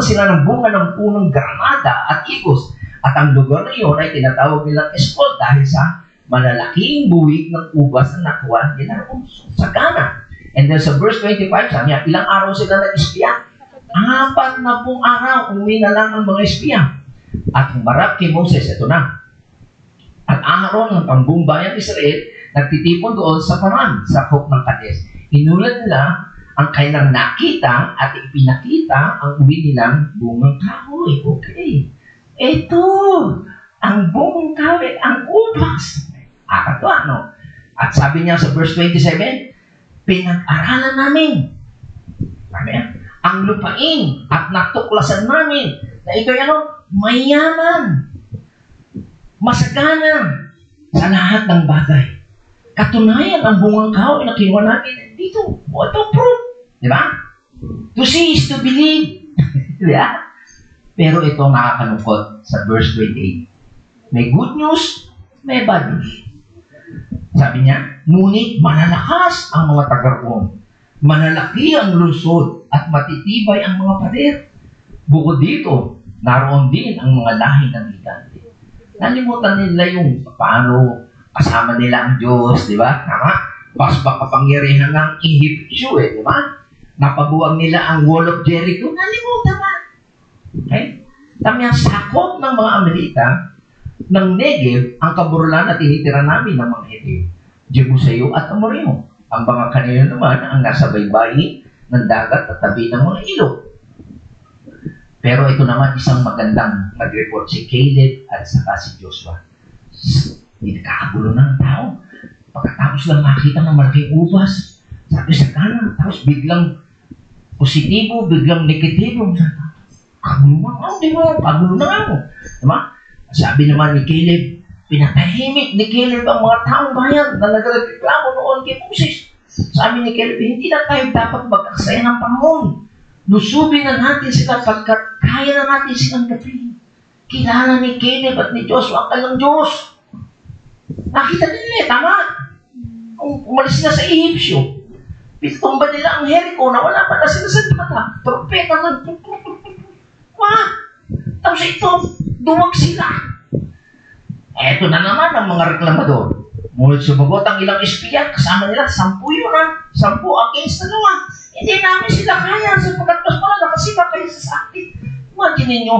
sila ng bunga ng punong granada at igos. At ang lugar na yun ay tinatawag nilang Eshcol dahil sa malalaking buwig ng ubas na nakuha nila sa Ghana. And then sa verse 25, sabi niya, ilang araw sila nag-espiya? 40 araw, umuwi na lang ang mga espiya. At humarap kay Moses, ito na. At Aaron ng pangbuong bayan Israel, nagtitipon doon sa Paran, sa Hook ng Kades. Inulat nila ang kanilang nakita at ipinakita ang uwi nilang bungang kahoy. Okay. Ito, ang bungang kahoy, ang ubas. At sabi niya sa verse 27, pinag-aralan namin. Sabi niya, ang lupain at natuklasan namin na ito'y mayaman, masagana sa lahat ng bagay. Katunayan ang bungang kahoy na kinuha natin dito. Ito proof. Di ba? To see is to believe. Di ba? Pero ito nakakalungkot sa verse 28. May good news, may bad news. Sabi niya, ngunit malalakas ang mga taga-roon. Malalaki ang lungsod at matitibay ang mga pader. Bukod dito, naroon din ang mga lahi ng higante. Nalimutan nila yung paano kasama nila ang Diyos, di ba? Tama? Mas makapangyarihan ng Ehipsyo, di ba? Napabuwag nila ang wall of Jericho. Nalimutan na. Okay? Tama, sakop ng mga Amerika ng Negev ang kaburulan na tinitira namin ng mga Heteo, Jebuseo at Amoreo. Ang mga kanila naman ang nasa baybayin ng dagat at tabi ng mga ilog. Pero ito naman isang magandang mag-report si Caleb at saka si Joshua. Hindi nakakagulo na ang tao. Pagkatapos lang makita ng malaking ubas, sabi sa kanan, tapos biglang positibo, biglang negatibo. Kagulo na ako. Diba? Sabi naman ni Caleb, pinatahimik ni Caleb ang mga taong bayan na nagreklamo noon kay Moses. Sabi ni Caleb, hindi na tayo dapat magkaksaya ng panahon. Lusubin na natin sila pagkat kaya na natin silang gawin. Kilala ni Caleb at ni Joshua ang kanilang Diyos. Nakita nila tama. Kung umalis sila sa Egyptio, pitumba nila ang Jericho na wala pa na sila sa data. Trompeta na. Tapos ito, duwag sila. Eto na naman ang mga reklamador. Ngunit sumagot ang ilang espiya, kasama nila, 10 yun ha. 10 against na naman. Hindi namin sila kaya sapagkat mas malala kasi ba kayo sa atin. Imagine ninyo,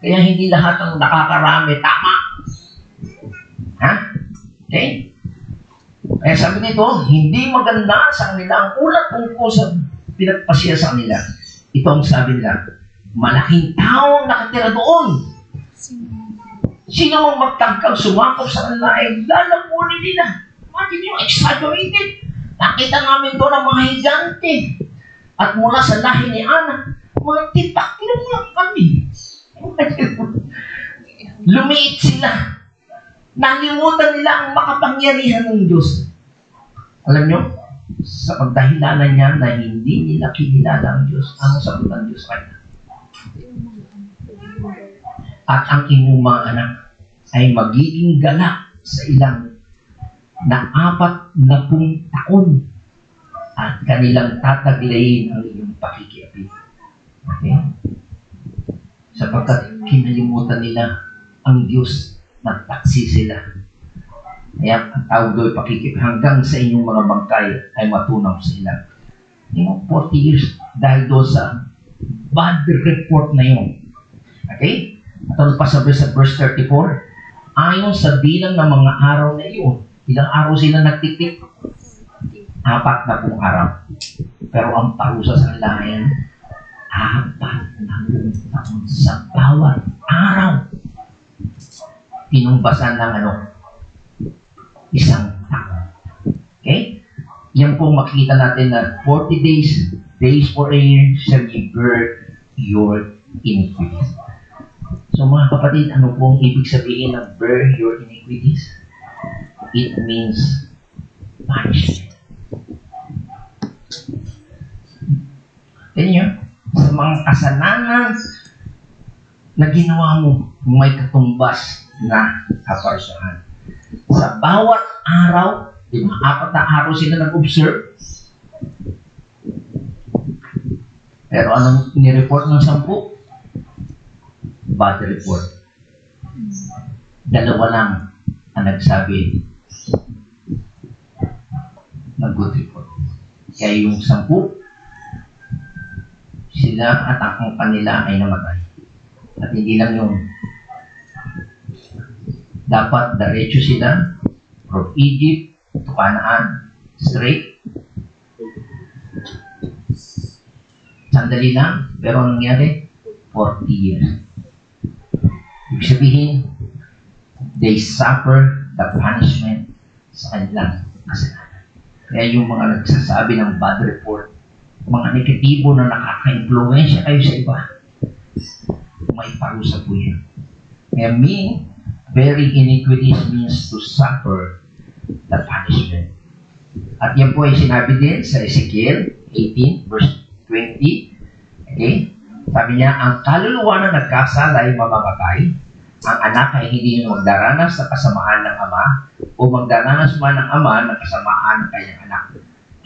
kaya hindi lahat ang nakakarami tama. Ha? Okay? Kaya sabi nito, hindi maganda sa kanila ang ulat tungkol sa pinagpasya sa kanila. Ito ang sabi nila, malaking tao ang nakatira doon. Sino mang magtangkang sumakop sa kanila ay lalamunin nila. Imagine yung exaggerated. Nakita namin doon ang mga higante. At mula sa lahi ni Ana, mga tipaklong lang kami. Lumiit sila. Nalimutan nila ang makapangyarihan ng Diyos. Alam nyo, sa pagdahilanan niya na hindi nila kinilala ang Diyos, ang sagot ng Diyos kanya. At ang inyong mga anak ay magiging galak sa ilang na 40 taon at kanilang tataglayin ang inyong pakikiapid. Okay? Sapagkat kinalimutan nila ang Diyos, nagtaksi sila. Kaya ang tawag doon pakikip hanggang sa inyong mga bangkay ay matunaw sa ilang. 40 years dahil doon sa bad report na yun. Okay? At ano pa sabi sa verse 34? Ayon sa bilang ng mga araw na iyon, ilang araw sila nagtitip? 40 araw. Pero ang parusa sa kanila ay 40 taon sa bawat araw. Tinumbasan ng isang taon. Okay? Yan pong makikita natin na 40 days for a year shall ye bear your iniquities. So mga kapatid, ano pong ibig sabihin ng bear your iniquities? It means punishment. Tignan nyo, sa mga kasalanan na ginawa mo, may katumbas na kaparsahan. Sa bawat araw, di ba, 4 na araw sila nag-observe. Pero anong nireport ng 10? Bad report. 2 lang ang nagsabi ng good report. Kaya yung 10, sila at ang kanila ay namatay. At hindi lang yung dapat diretso sila from Egypt to Canaan straight. Sandali lang, pero ang nangyari 40 years. Ibig sabihin, they suffer the punishment sa kanilang kasalanan. Kaya yung mga nagsasabi ng bad report, mga negatibo na nakaka-influensya kayo sa iba, may parusa po yan. Kaya bearing iniquities means to suffer the punishment. At yan po ay sinabi din sa Ezekiel 18 verse 20. Okay? Sabi niya, ang kaluluwa na nagkasala ay mamamatay. Ang anak ay hindi magdaranas sa kasamaan ng ama o magdaranas man ng ama ng kasamaan ng kanyang anak.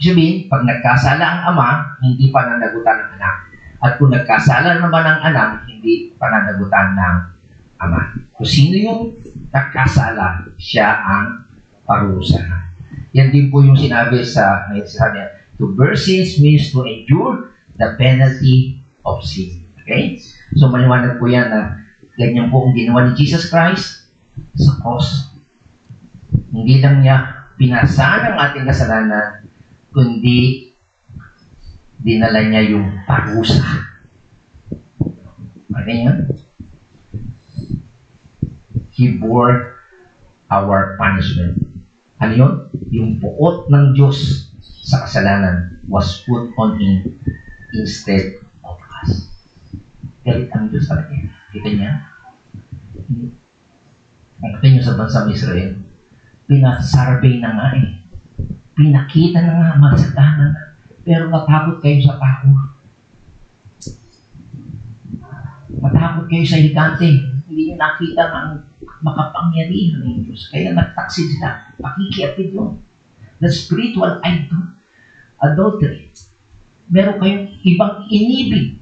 Sabihin, pag nagkasala ang ama, hindi pananagutan ng anak. At kung nagkasala naman ang anak, hindi pananagutan ng ama. Kung sino yung nagkasala, siya ang parusahan. Yan din po yung sinabi sa to bear sins means to endure the penalty of sin. Okay? So, maliwanag po yan na ganyan po ang ginawa ni Jesus Christ sa cross. Hindi lang niya pinasaan ang ating kasalanan, kundi dinala niya yung parusa. Ano yan? He bore our punishment. Ano yun? Yung puot ng Diyos sa kasalanan was put on Him instead of us. Galit ang Diyos sa kanya. Kita niya? Ang nyo sa bansang Israel, pinasarvey na nga eh. Pinakita na nga, magsagana na. Pero natakot kayo sa tao. Matakot kayo sa higante. Hindi nyo nakita na ang makapangyarihan ng Diyos. Kaya nagtaksid sila. Pakikiapid yun. The spiritual adultery. Meron kayong ibang inibig.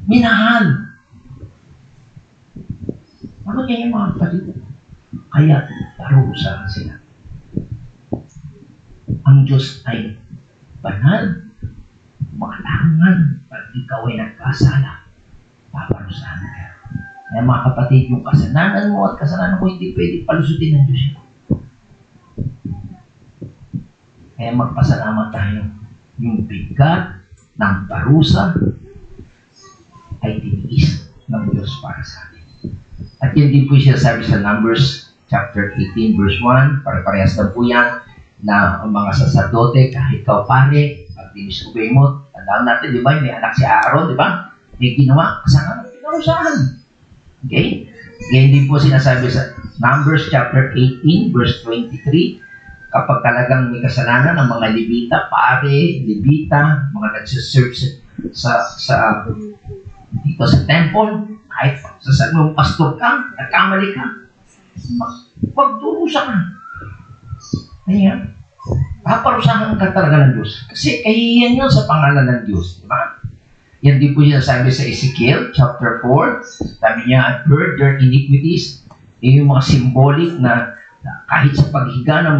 Minahal. Ano kaya yung mga kapatid? Kaya parusahan sila. Ang Diyos ay banal, malangan. Pag ikaw ay nagkasala, paparusahan ka. Kaya mga kapatid, yung kasalanan mo at kasalanan ko hindi pwede palusutin ng Diyos. Kaya magpasalamat tayo. Yung bigat ng parusa ay tiniis ng Diyos para sa atin. At yan din po siya sabi sa Numbers chapter 18 verse 1, pare-parehas na po yan, na ang mga sacerdote, kahit ikaw pare, pag dinis-obey mo, tandaan natin, di ba, may anak si Aaron, di ba? May ginawa, kasama ng pinarusahan. Okay? Yan din po sinasabi sa Numbers chapter 18 verse 23, kapag talagang may kasalanan ng mga Levita, pare, Levita, mga nagsiserve sa dito sa temple, kahit sa mong pastor ka, nagkamali ka, pagdurusa ka. Ayan. Paparusahan ka talaga ng Diyos. Kasi kahiyan yun sa pangalan ng Diyos. Diba? Yan din po siya sabi sa Ezekiel chapter 4. Sabi niya, I've heard their iniquities. Yung mga symbolic na kahit sa paghiga ng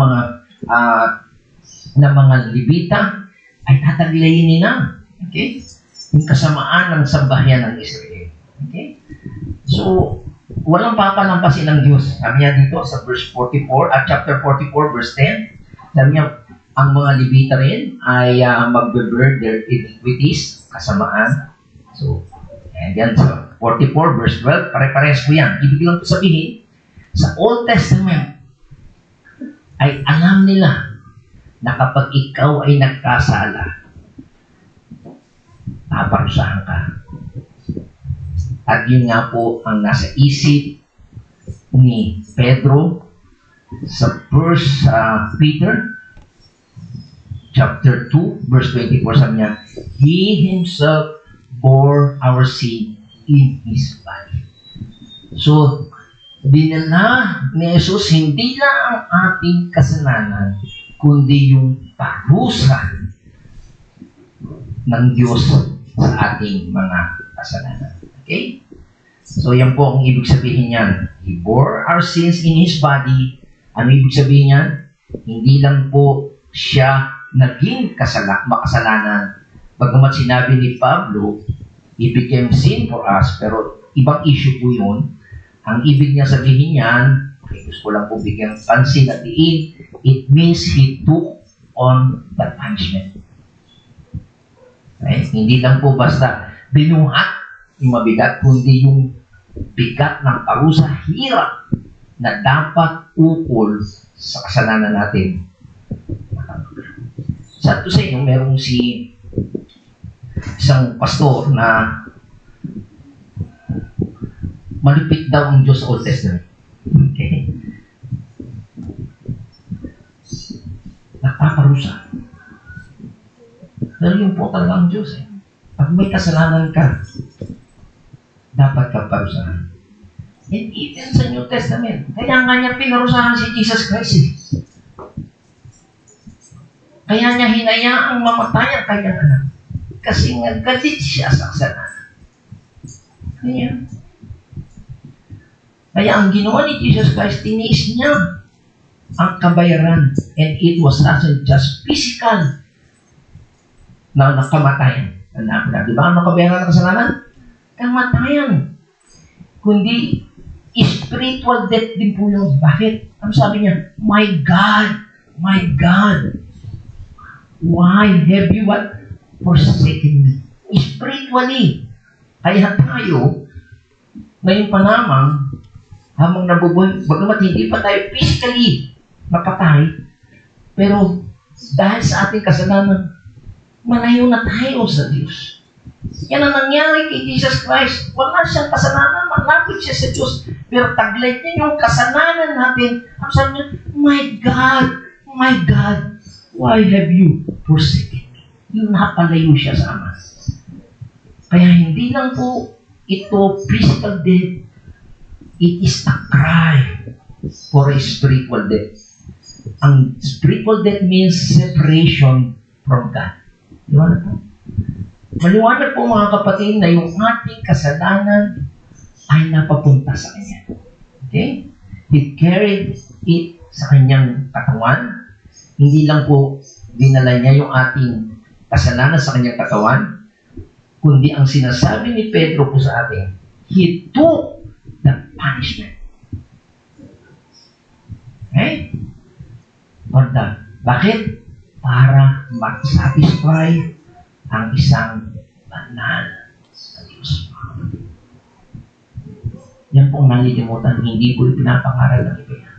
mga Levita, ay tataglayin nila. Okay? Yung kasamaan ng sambahayan ng Israel. Okay? So, walang papalampasin ng Diyos. Sabi niya dito sa verse 44, at chapter 44, verse 10, sabi niya, ang mga Levita rin ay magbe-burn their iniquities, kasamaan. So, and yan sa 44, verse 12, pare-parehas po yan. Ibig lang po sabihin, sa Old Testament, ay alam nila na kapag ikaw ay nagkasala, paparusahan ka. At yun nga po ang nasa isip ni Pedro sa First Peter chapter 2 verse 24, sabi niya, He Himself bore our sin in His body. So, dinala ni Jesus hindi lang ang ating kasalanan, kundi yung parusa ng Diyos sa ating mga kasalanan. Okay? So, yan po ang ibig sabihin niyan. He bore our sins in His body. Ano ibig sabihin niyan? Hindi lang po siya naging makasalanan. Bagamat sinabi ni Pablo, He became sin for us, pero ibang issue po yun. Ang ibig niya sabihin niyan, okay, gusto ko lang po bigyan pansin at diin, it means He took on the punishment. Okay? Hindi lang po basta binuhat yung mabigat, kundi yung bigat ng parusa, hirap na dapat ukol sa kasalanan natin. Sa sa inyo, merong isang pastor na malupit daw ang Diyos sa Old Testament. Okay? Nagpaparusa. Pero yun po talaga ang Diyos eh. Pag may kasalanan ka, dapat ka parusahan. And even sa New Testament, kaya nga niya pinarusahan si Jesus Christ eh. Kaya niya hinayaang mamatay ang kanyang anak. Kasi nga galit siya sa kasalanan. Kaya ang ginawa ni Jesus Christ, tiniis niya ang kabayaran. And it was not just physical na nakamatayan. Di ba ang kabayaran ng kasalanan? Kamatayan. Kundi spiritual death din po yun. Bakit? Ano sabi niya? My God, why have you what? Forsaken me. Spiritually. Kaya tayo, ngayon pa lamang, habang nabubuhay, bagamat hindi pa tayo physically napatay, pero dahil sa ating kasalanan, malayo na tayo sa Diyos. Yan ang nangyari kay Jesus Christ. Wala siyang kasalanan, malapit siya sa Diyos. Pero taglay niya yung kasalanan natin. Ang sabi niya, my God, why have you forsaken me? Yung napalayo siya sa Ama. Kaya hindi lang po ito physical death. It is a cry for a spiritual death. Ang spiritual death means separation from God. Di ba na po? Maliwanag po mga kapatid na yung ating kasalanan ay napapunta sa Kanya. Okay? He carried it sa Kanyang katawan. Hindi lang po dinala niya yung ating kasalanan sa Kanyang katawan, kundi ang sinasabi ni Pedro po sa atin, He took the punishment. Okay? For that. Bakit? Para mag-satisfy ang isang banal na Diyos. Yan pong nalilimutan, hindi po pinapangaral ng iba yan.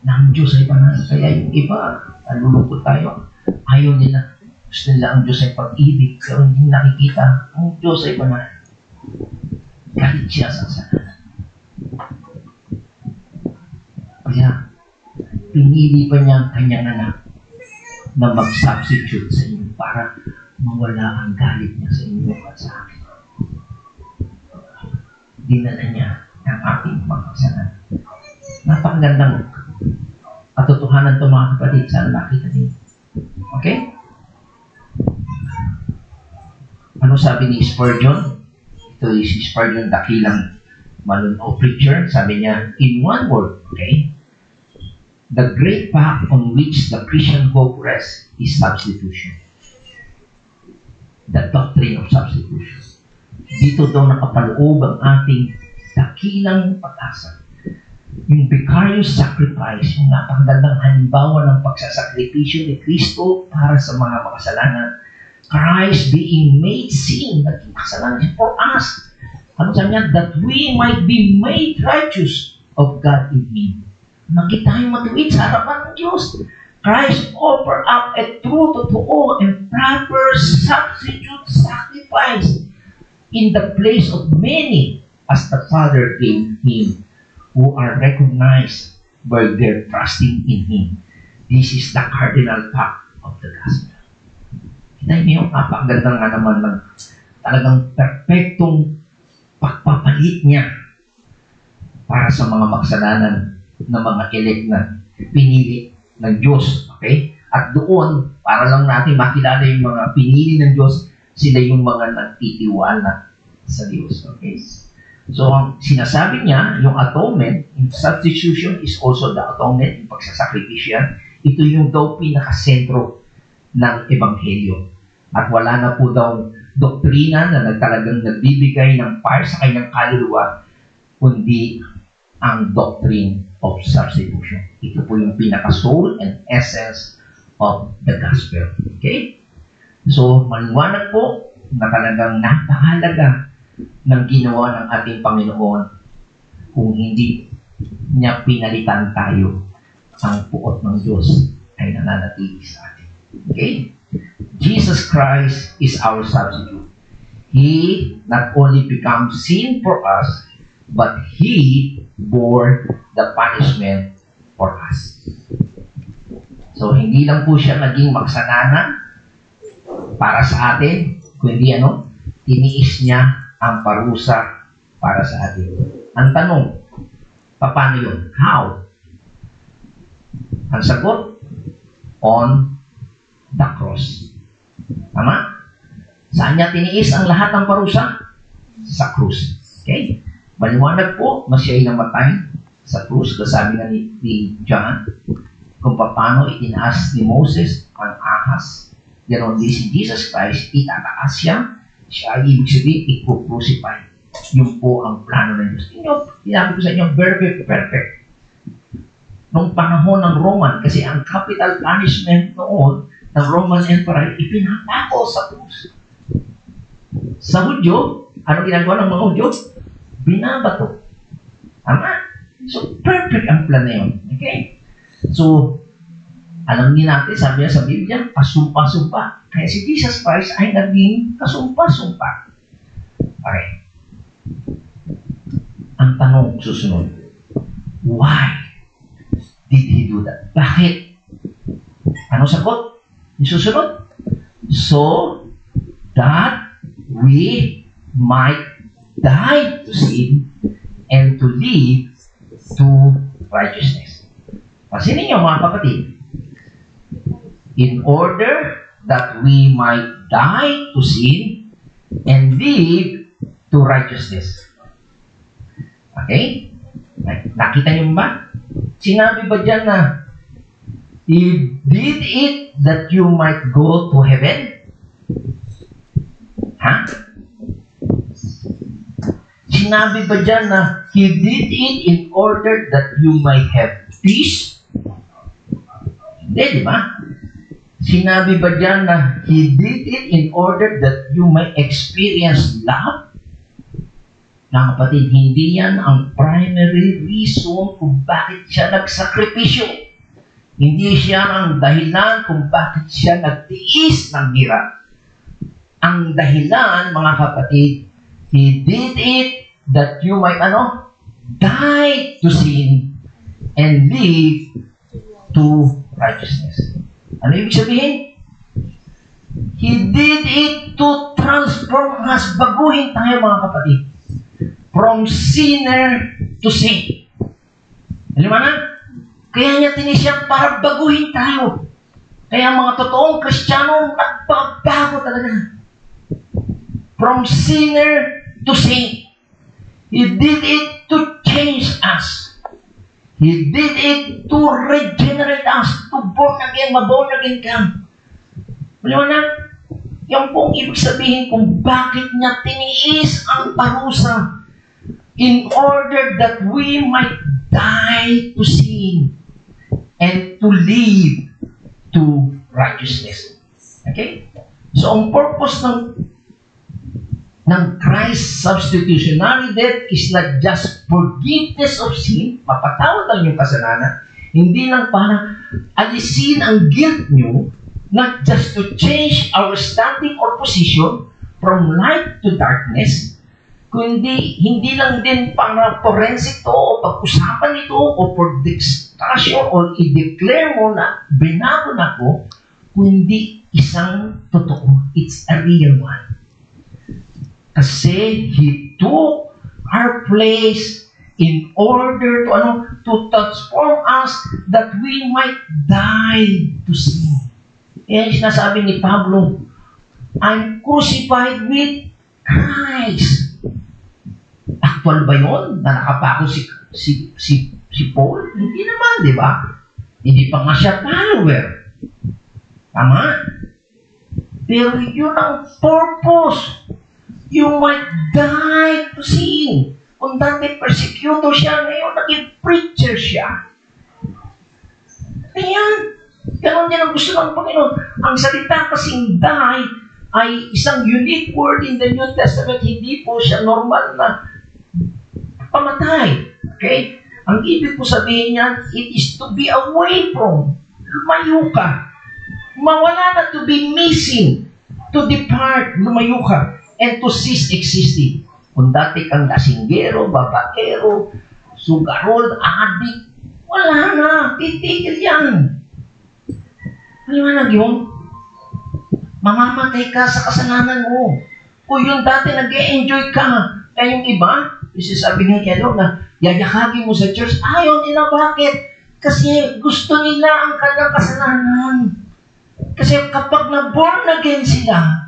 Ng Diyos ay banal. Kaya yung iba, nalulungkot tayo. Ayaw nila. Gusto nila ang Diyos ay pag-ibig. Pero hindi nakikita, ang Diyos ay banal. Galit siya sa kasalanan. Kaya, pinili pa niya ang kanyang anak na mag-substitute sa inyo para mawala ang galit niya sa inyo at sa akin. Dinala niya ang ating mga kasalanan. Napakagandang katotohanan ito mga kapatid. Sana nakita niyo. Okay? Ano sabi ni Spurgeon? Ito is Spurgeon, dakilang manunaw preacher. Sabi niya, in one word, okay? The great fact on which the Christian hope rests is substitution. The doctrine of substitution. Dito daw nakapaloob ang ating dakilang pag-asa. Yung vicarious sacrifice, yung napakagandang halimbawa ng pagsasakripisyo ni Kristo para sa mga makasalanan. Christ being made sin, naging kasalanan for us. Ano sabi niya? That we might be made righteous of God in Him. Maging tayo matuwid sa harapan ng Diyos. Christ offered up a true, totoo, and proper substitute sacrifice in the place of many as the Father gave Him who are recognized by their trusting in Him. This is the cardinal fact of the gospel. Kita niyo yung napakaganda nga naman ng talagang perfectong pagpapalit niya para sa mga makasalanan na mga elect na pinili ng Diyos. Okay? At doon, para lang natin makilala yung mga pinili ng Diyos, sila yung mga nagtitiwala sa Diyos. Okay? So, ang sinasabi niya, yung atonement, yung substitution is also the atonement, yung pagsasakripisya. Ito yung daw pinakasentro ng Ebanghelyo. At wala na po daw doktrina na talagang nagbibigay ng fire sa kanyang kaluluwa, kundi ang doctrine of substitution. Ito po yung pinaka-soul and essence of the gospel. Okay? So, maliwanag po na talagang napakahalaga ng ginawa ng ating Panginoon kung hindi niya pinalitan tayo, ang puot ng Diyos ay nananatili sa atin. Okay? Jesus Christ is our substitute. He not only becomes sin for us, but He bore the punishment for us. So, hindi lang po siya naging makasalanan para sa atin, kundi tiniis niya ang parusa para sa atin. Ang tanong, paano yun? How? Ang sagot, on the cross. Tama? Saan niya tiniis ang lahat ng parusa? Sa krus. Okay? Maliwanag po na siya ay namatay sa krus. Kasabi nga ni John, kung paano itinaas ni Moses ang ahas. Ganon din si Jesus Christ, itataas siya. Siya ay ibig sabihin, ipuprucify. Yun po ang plano ng Diyos. Sinabi ko sa inyo, very perfect. Nung panahon ng Roman, kasi ang capital punishment noon ng Roman Empire, ipinapako sa krus. Sa Hudyo, ano ginagawa ng mga Hudyo? Binabato. Tama? So, perfect ang plan na yun. Okay? So, Alam niyo natin, sabi niya sa Biblia, kasumpa-sumpa. Kaya si Jesus Christ ay naging kasumpa-sumpa. Okay. Ang tanong susunod, why did He do that? Bakit? Ano sagot? Yung susunod? So that we might die to sin and to live to righteousness. Pansinin niyo mga kapatid, in order that we might die to sin and live to righteousness. Okay? Nakita niyo ba? Sinabi ba dyan na He did it that you might go to heaven? Ha? Sinabi ba dyan na He did it in order that you might have peace? Hindi, di ba? Sinabi ba dyan na He did it in order that you might experience love? Mga kapatid, hindi yan ang primary reason kung bakit siya nagsakripisyo. Hindi siya ang dahilan kung bakit siya nagtiis ng hirap. Ang dahilan, mga kapatid, He did it that you might, die to sin and live to righteousness. Ano ibig sabihin? He did it to transform us. Baguhin tayo, mga kapatid. From sinner to saint. Alam mo na? Kaya niya tinisya para baguhin tayo. Kaya mga totoong Kristiyano, nagbabago talaga. From sinner to saint. He did it to change us. He did it to regenerate us, to born again, ma-born again ka. Alam mo na? Yan pong ibig sabihin kung bakit niya tiniis ang parusa. In order that we might die to sin and to live to righteousness. Okay? So, ang purpose ng Christ's substitutionary death is not just forgiveness of sin, mapatawad ang iyong kasalanan, hindi lang para alisin ang guilt nyo, not just to change our standing or position from light to darkness, kundi hindi lang din para forensic to o pag-usapan ito o for discussion o i-declare mo na binago na ko, kundi isang totoo. It's a real one. Kasi He took our place in order to transform us that we might die to sin. Yan sinasabi ni Pablo, I'm crucified with Christ. Actual ba yun? Na nakapako si Paul? Hindi naman, di ba? Hindi pa nga siya follower. Tama? Pero yun ang purpose. You might die to sin. Kung dati persecutor siya, ngayon naging preacher siya. Ayan. Ganon din ang gusto ng Panginoon. Ang salita kasing die ay isang unique word in the New Testament. Hindi po siya normal na pamatay. Okay? Ang ibig po sabihin niyan, it is to be away from. Lumayo ka. Mawala na, to be missing. To depart, lumayo ka. And to cease existing. Kung dati kang lasinggero, babaero, sugarol, adik, wala na. Titigil yan. Maliwanag yun. Mamamatay ka sa kasalanan mo. Kung yung dati nag-e-enjoy ka, kaya yung iba, sabi niya na yayakagin mo sa church, ayaw nila, bakit? Kasi gusto nila ang kanyang kasalanan. Kasi kapag na-born again sila,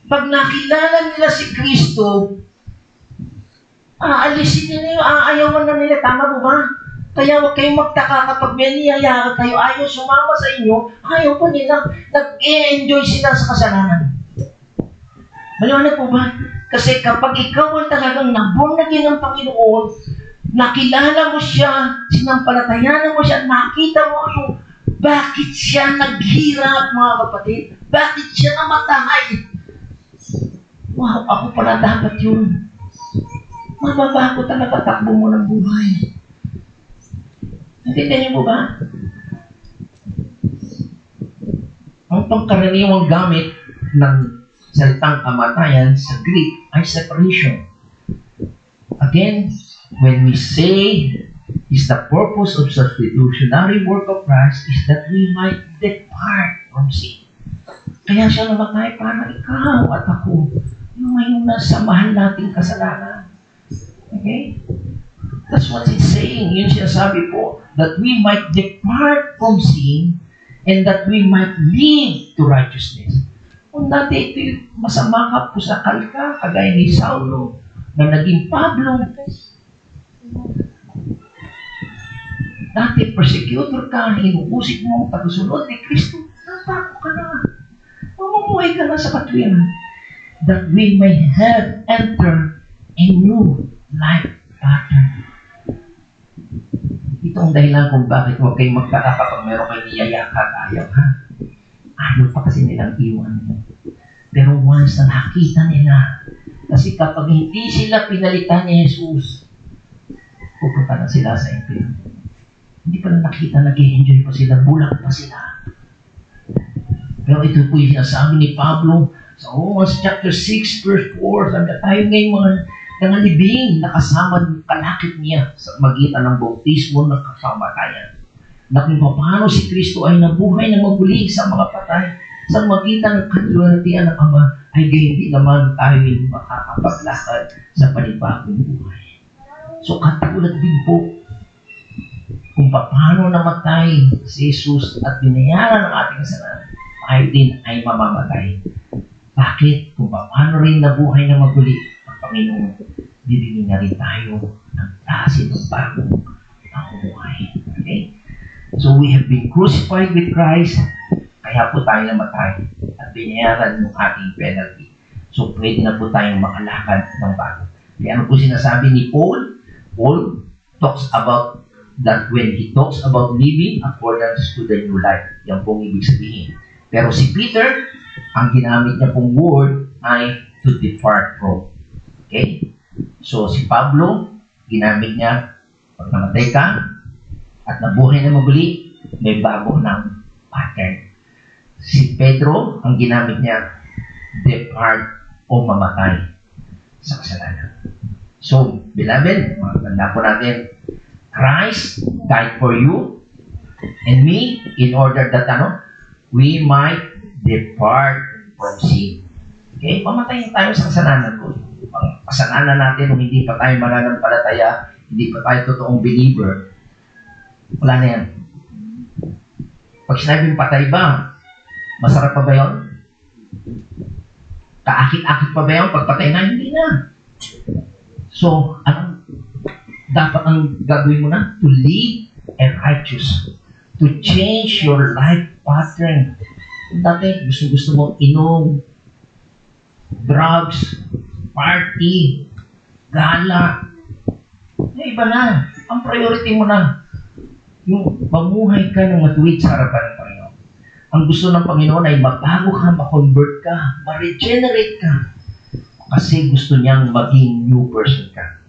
pag nakilala nila si Kristo, aalisin nila yung aayawan na nila. Tama po ba? Kaya huwag kayong magtaka kapag may niyayaan kayo, ayaw sumama sa inyo, ayaw po nila, nag-e-enjoy sila sa kasalanan. Maliwanag po ba? Kasi kapag ikaw ay talagang na-born again ng Panginoon, nakilala mo siya, sinampalatayanan mo siya, nakita mo yung bakit siya naghirap, mga kapatid, bakit siya namatay. Wow, ako pala dapat yun. Mababago talaga takbo mo ng buhay. Natindihan niyo po ba? pangkaraniwang gamit ng salitang kamatayan sa Greek ay separation. Again, when we say is the purpose of substitutionary work of Christ is that we might depart from sin. Kaya siya namatay para ikaw at ako yung ngayon nasa mahal nating kasalanan. Okay? That's what it's saying. Yun siya sabi po, that we might depart from sin and that we might live to righteousness. Kung dati ito yung masama ka po sa kalka, kagaya ni Saulo, na naging Pablo, dati persecutor ka, hinuusik mo ang pagsunod ni Kristo, napako ka na. Mamumuhay ka na sa katwiran. That we may have enter a new life pattern. Ito ang dahilan kung bakit huwag kayong magtaka kapag meron kayo niyayaka at ayaw, ha? Ayaw pa kasi nilang iwan mo. Pero once na nakita nila, kasi kapag hindi sila pinalitan ni Jesus, pupunta na sila sa impyerno. Hindi pa na nakita, nag-i-enjoy pa sila, bulag pa sila. Pero ito po yung sinasabi ni Pablo sa Romans chapter 6 verse 4, sabi na tayo ngayon mga nangalibing nakasama ng kalakip niya sa magitan ng bautismo ng kasamatayan. Na kung paano si Kristo ay nabuhay na maguli sa mga patay sa magitan ng kaluwalhatian ng Ama, ay gayon din naman tayo makakapaglakad sa panibagong buhay. So katulad din po kung paano namatay si Jesus at binayaran ng ating kasalanan, tayo din ay mamamatay. Bakit? Kung paano rin nabuhay na maguli ang Panginoon, bibigyan na rin tayo ng klase ng bagong pamumuhay. Okay? So we have been crucified with Christ, kaya po tayo namatay at binayaran yung ating penalty. So pwede na po tayong makalakad ng bago. Kaya ano po sinasabi ni Paul? Paul talks about that when he talks about living accordance to the new life. Yan pong ibig sabihin. Pero si Peter, ang ginamit niya pong word ay to depart from. Okay? So si Pablo, ginamit niya, pag namatay ka, at nabuhay na maguli, may bago ng pattern. Si Pedro, ang ginamit niya, depart o mamatay sa kasalanan. So, beloved, maganda po natin, Christ died for you and me in order that we might depart from sin. Okay? Pamatayin tayo sa kasalanan ko. Ang kasalanan natin kung hindi pa tayo mananampalataya, hindi pa tayo totoong believer, wala na yan. Pag sinabing patay ba, masarap pa ba yun? Kaakit-akit pa ba yun? Pagpatay na, hindi na. So, anong dapat ang gagawin mo na? To live and righteous. To change your life pattern. Dati, gusto mo inom, drugs, party, gala. Iba na. Ang priority mo na. Yung mamuhay ka ng matuwid sa harapan ng Panginoon. Ang gusto ng Panginoon ay mabago ka, ma-convert ka, ma-regenerate ka. Kasi gusto niyang maging new person ka.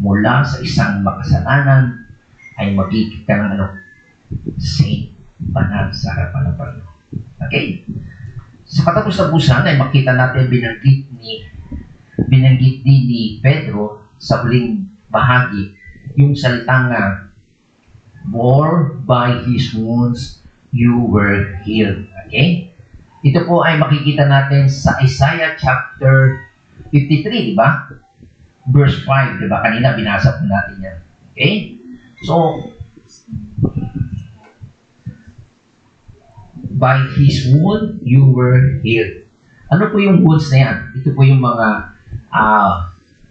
Mula sa isang makasalanan, ay magiging ka ng saint, banal sa harapan ng Panginoon. Okay? Sa katapos-tapusan ay makita natin binanggit din ni Pedro sa huling bahagi yung salitang for by His wounds you were healed. Okay? Ito po ay makikita natin sa Isaiah chapter 53, di ba? Verse 5, di ba? Kanina binasa po natin yan. Okay? So, by His wound, you were healed. Ano po yung wounds na yan? Ito po yung mga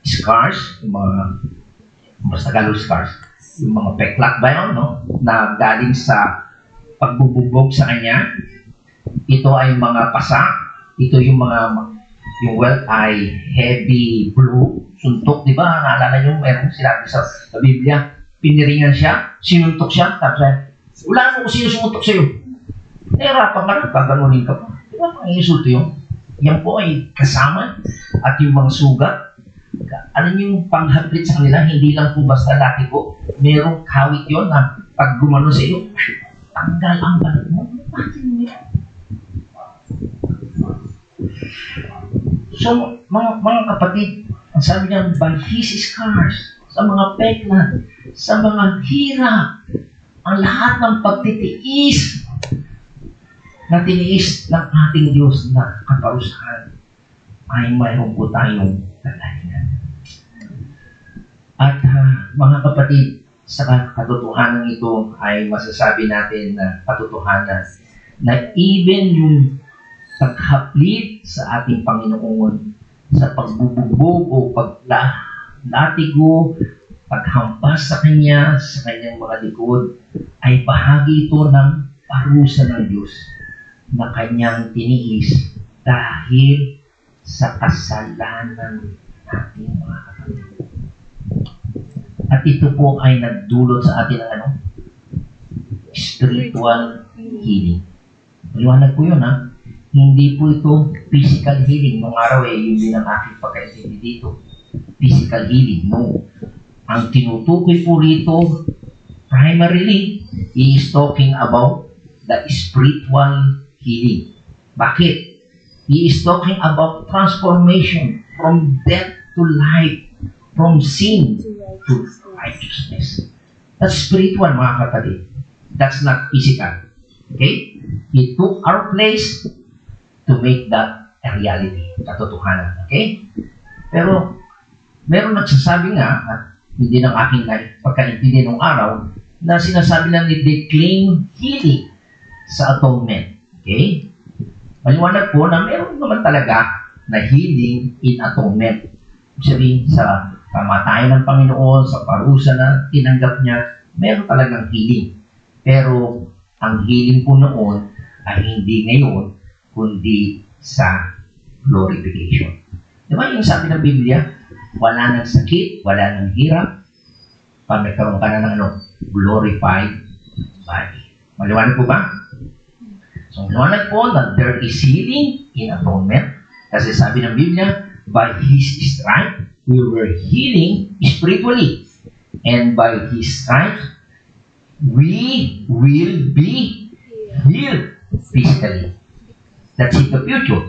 scars, yung mga, mas Tagalog scars, yung mga peklak ba yun, no? Na galing sa pagbububog sa kanya. Ito ay mga pasa. Ito yung yung welt ay heavy blue, suntok, di ba? Naalala nyo, mayroong sinabi sa Biblia, piniringan siya, sinuntok siya, tapos wala mo kung sino sumuntok sa'yo. Nahirapan ka na, gaganunin ka pa. Di ba, pang-insulto yun? Yan po ay kasama. At yung mga sugat, ano yung panghaglit sa kanila, hindi lang po basta laki ko. Merong kawit yun na pag gumano sa iyo, tanggal ang balat mo. Bakit mo yan? So, mga kapatid, ang sabi niya, by His scars, sa mga pekla, sa mga hirap, ang lahat ng pagtitiis na tiniis ng ating Diyos na kaparusahan ay mayroon po tayong kagalingan. At mga kapatid, sa katotohanan ito ay masasabi natin na katotohanan na even yung paghaplit sa ating Panginoon sa pagbubugbog o paglatigo, paghampas sa kanyang mga likod, ay bahagi ito ng parusa ng Diyos na kanyang tiniis dahil sa kasalanan natin, mga kapatid. At ito po ay nagdulot sa atin ng spiritual healing. Maliwanag po yun, ha? Hindi po ito physical healing. Nung araw yun din ang aking pagkaintindi dito. Physical healing, no. Ang tinutukoy po rito, primarily, he is talking about the spiritual healing. Bakit? He is talking about transformation from death to life, from sin to righteousness. That's spiritual, mga kapatid. That's not physical. Okay? He took our place to make that a reality, katotohanan. Okay? Pero, meron nagsasabi nga, at hindi ng aking pagkaintindi ng araw, na sinasabi lang ni they claim healing sa atonement. Okay? Maliwanag po na meron naman talaga na healing in atonement. Sabihin, sa kamatayan ng Panginoon, sa parusa na tinanggap niya, meron talagang healing. Pero, ang healing po noon ay hindi ngayon, kundi sa glorification. Diba yung sabi ng Biblia, wala nang sakit, wala nang hirap, pag nagkaroon ka na ng glorified body. Maliwanag po ba? So, maliwanag po that there is healing in atonement. Kasi sabi ng Biblia, by His stripes, we were healing spiritually. And by His stripes, we will be healed physically. That's in the future.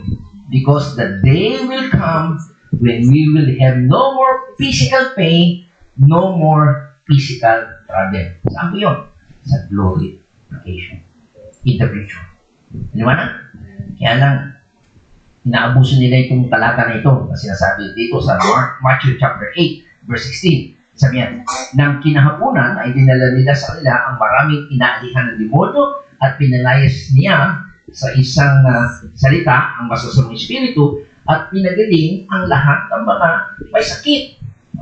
Because the day will come when we will have no more physical pain, no more physical trouble. Saan po yun? Sa glorification. In the future. Liwanag? Kaya lang, inaabuso nila itong talata na ito na sinasabi dito sa Matthew chapter 8, verse 16. Sabi yan, nang kinahaponan ay dinala nila sa kanila ang maraming inaalihan ng demonyo at pinalayas niya sa isang salita ang masasamang espiritu at pinagaling ang lahat ng mga may sakit.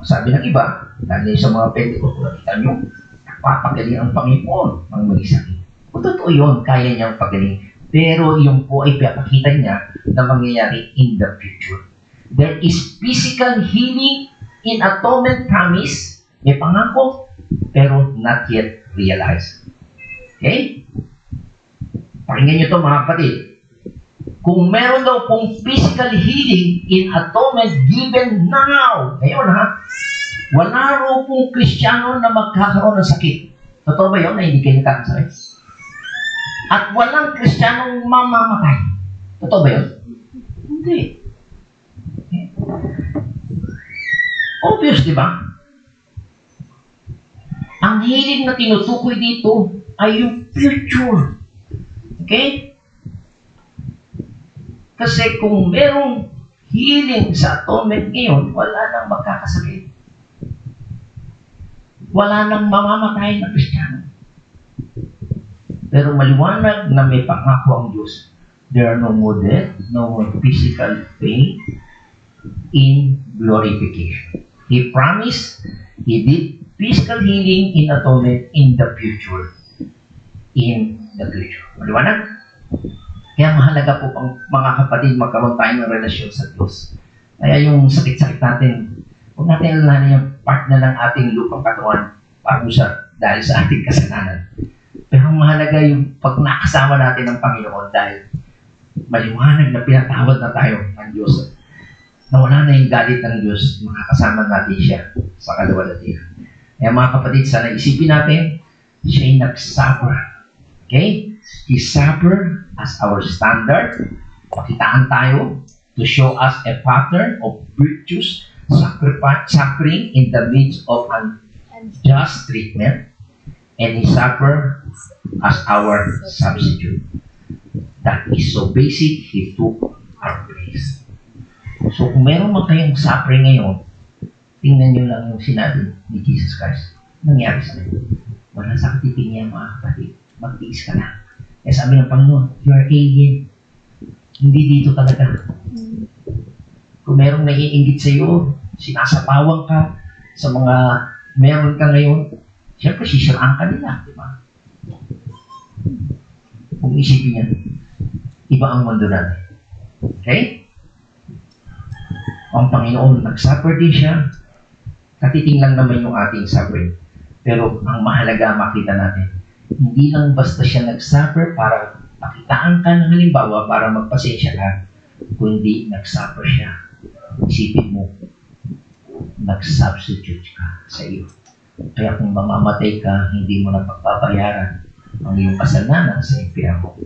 Sabi ng iba, dahil sa mga Pentecost, nakita nyo, nagpapagaling ang Panginoon ng may sakit. Kung totoo yun, kaya niyang pagaling. Pero yung po ay pinapakita niya na mangyayari in the future. There is physical healing in atonement promise. May pangako, pero not yet realized. Okay? Pakinggan nyo ito, mga kapatid. Kung meron daw pong physical healing in atonement given now, ngayon ha, wala raw pong Kristiyano na magkakaroon ng sakit. Totoo ba yun na hindi kayo nakakasakit? At walang Kristiyanong mamamatay. Totoo ba yun? Hindi. Okay. Obvious, di ba? Ang healing na tinutukoy dito ay yung future. Okay? Kasi kung merong healing sa atonement ngayon, wala nang magkakasakit. Wala nang mamamatay na Kristiyano. Pero maliwanag na may pangako ang Diyos. There are no more death, no more physical pain in glorification. He promised, He did physical healing in atonement in the future. In the future. Maliwanag? Kaya mahalaga po ang mga kapatid magkaroon tayo ng relasyon sa Diyos. Kaya yung sakit-sakit natin, huwag natin alalahanin yung part na ng ating lupang katawan parusa dahil sa ating kasalanan. Pero mahalaga yung pag nakasama natin ng Panginoon dahil maliwanag na pinatawad na tayo ng Diyos. Na wala na yung galit ng Diyos, makakasama natin siya sa kaluwalhatian. Kaya mga kapatid, sana isipin natin, siya yung nag-suffer. Okay? He suffered as our standard. Pakitaan tayo. to show us a pattern of virtuous suffering in the midst of unjust treatment, and He suffered as our substitute. That is so basic, He took our place. So kung meron man kayong suffering ngayon, tingnan nyo lang yung sinabi ni Jesus Christ. Nangyari sa kanya. Wala sa katipin niya, mga kapatid. Magtiis ka lang. Kaya sabi ng Panginoon, you are alien. Hindi dito talaga. Kung merong naiinggit sa iyo, sinasapawang ka sa mga meron ka ngayon, siyempre sisiraan ka nila, di ba? Kung isipin niya, iba ang mundo natin. Okay? Ang Panginoon, nag-suffer din siya. Katiting lang naman yung ating suffering. Pero ang mahalaga makita natin, hindi lang basta siya nag-suffer para pakitaan ka ng halimbawa para magpasensya ka, kundi nag-suffer siya. Isipin mo, nag-substitute ka sa iyo. Kaya kung mamamatay ka, hindi mo na pagpapayaran ang iyong kasalanan sa impyerno.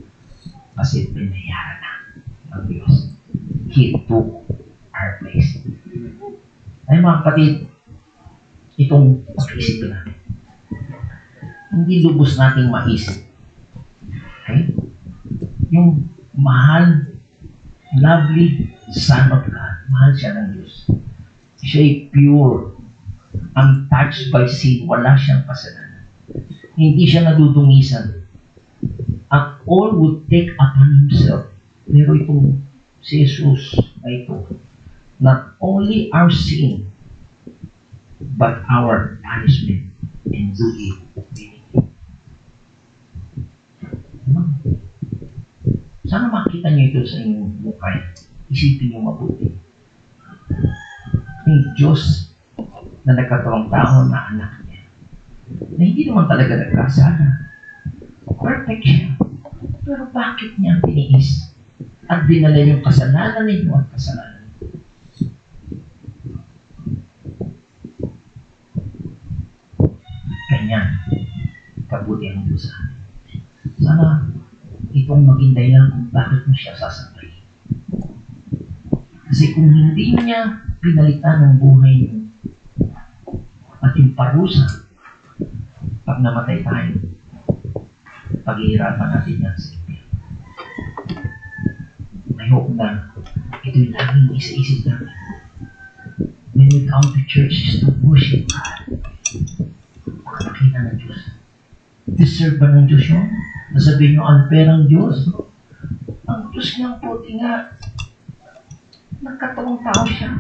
Kasi pinayaran na ng Diyos. He took our place. Ay mga kapatid, itong pag-isipin natin. Hindi lubos nating maisip. Okay? Yung mahal, lovely Son of God, mahal siya ng Diyos. Siya ay pure, untouched by sin, wala siyang kasalanan. Hindi siya nadudungisan. At all would take upon Himself. Pero itong si Jesus na ito, not only our sin, but our punishment and duty. Sana makita niyo ito sa inyong buhay. Isipin niyo mabuti. Yung Diyos na nagkatawang tao na anak niya, na hindi naman talaga nagkasala. Perfect siya. Pero bakit niya tiniis at dinala yung kasalanan ninyo at kasalanan ninyo? Ganyan, kabuti ang Diyos sa amin. Sana itong maging dahilan kung bakit mo siya sasampayin. Kasi kung hindi niya pinalitan ng buhay niyo at yung parusa, pag namatay tayo, paghihirapan natin yan sa impyerno. I hope na ito'y laging isa-isip natin. When we come to church is to worship God. Makakita ng Diyos. Deserve ba ng Diyos yun? Nasabihin nyo, unfair ang Diyos. Ang Diyos niyang puti nga, nagkatawang tao siya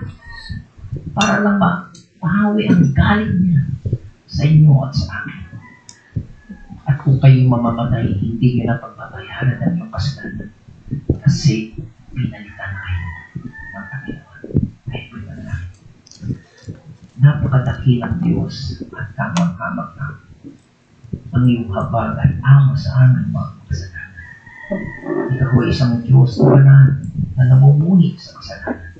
para lang mapahawi ang galit niya sa inyo at sa akin. At kung kayo mamamatay, hindi nyo na pagbabayaran ng iyong kasalanan kasi pinalitan na kayo ng Panginoon. Ay, pinalitan. Napakadakilang Diyos at kamang-kamang na ang iyong habag at ama sa aming mga kasalanan. Ikaw ay isang Diyos na banal na namumuhit sa kasalanan.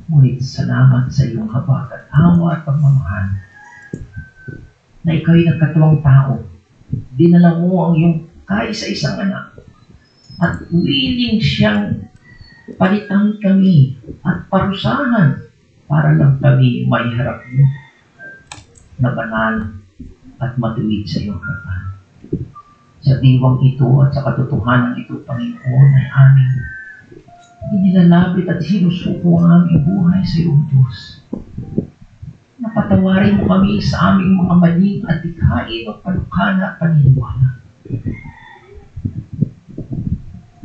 Ngunit salamat sa iyong habag at awa at pagmamahal na ikaw ay nagkatuwang tao. Dinala mo ang iyong kaisa-isang anak at willing siyang palitan kami at parusahan para lang kami maiharap mo na banal at matuwid sa iyong harapan. Sa diwang ito at sa katotohanan ito, Panginoon, ay aming inilalapit at sinusuko ang aming buhay sa iyong Diyos. Napatawarin mo kami sa aming mga maling at dikhain o panukala at paniniwala.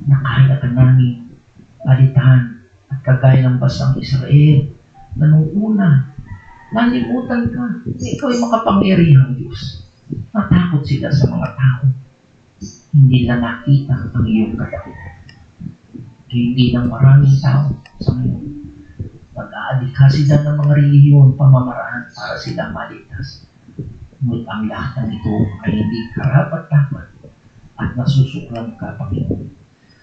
Nakaya ka namin palitan at kagaya ng basang Israel na nung una, nalimutan ka na ikaw ay makapangyarihang Diyos. Natakot sila sa mga tao. Hindi na nakita ang iyong kadakilan. Hindi ng maraming tao sa ngayon. Mag-aadikha sila ng mga relihiyon pamamaraan para sila maligtas. Ngunit ang lahat ng ito ay hindi karapat-dapat at nasusuklan ka, Panginoon.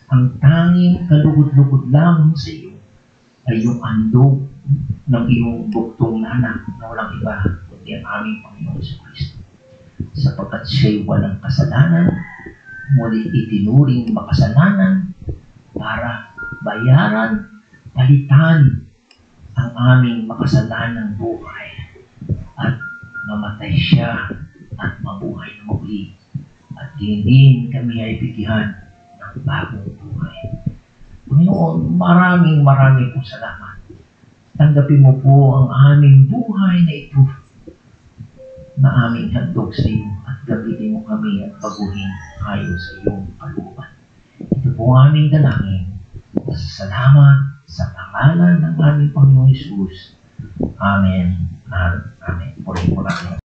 Ang tanging kalugod-lugod lamang sa iyo ay yung andog ng iyong buktong na anak na walang iba kundi ang aming Panginoon sa Kristo. Sapagkat siya'y walang kasalanan, ngunit itinuring makasalanan para bayaran palitan ang aming makasalanang buhay at mamatay siya at mabuhay na muli. At din kami ay bigyan ng bagong buhay. Panginoon, maraming po salamat. Tanggapin mo po ang aming buhay na ito na aming handog sa iyo at gamitin mo kami at baguhin ayon sa iyong kalooban. Ito po ang aming dalangin. Salamat sa pangalan ng aming Panginoong Hesus. Amen. Amen. Purihin po natin.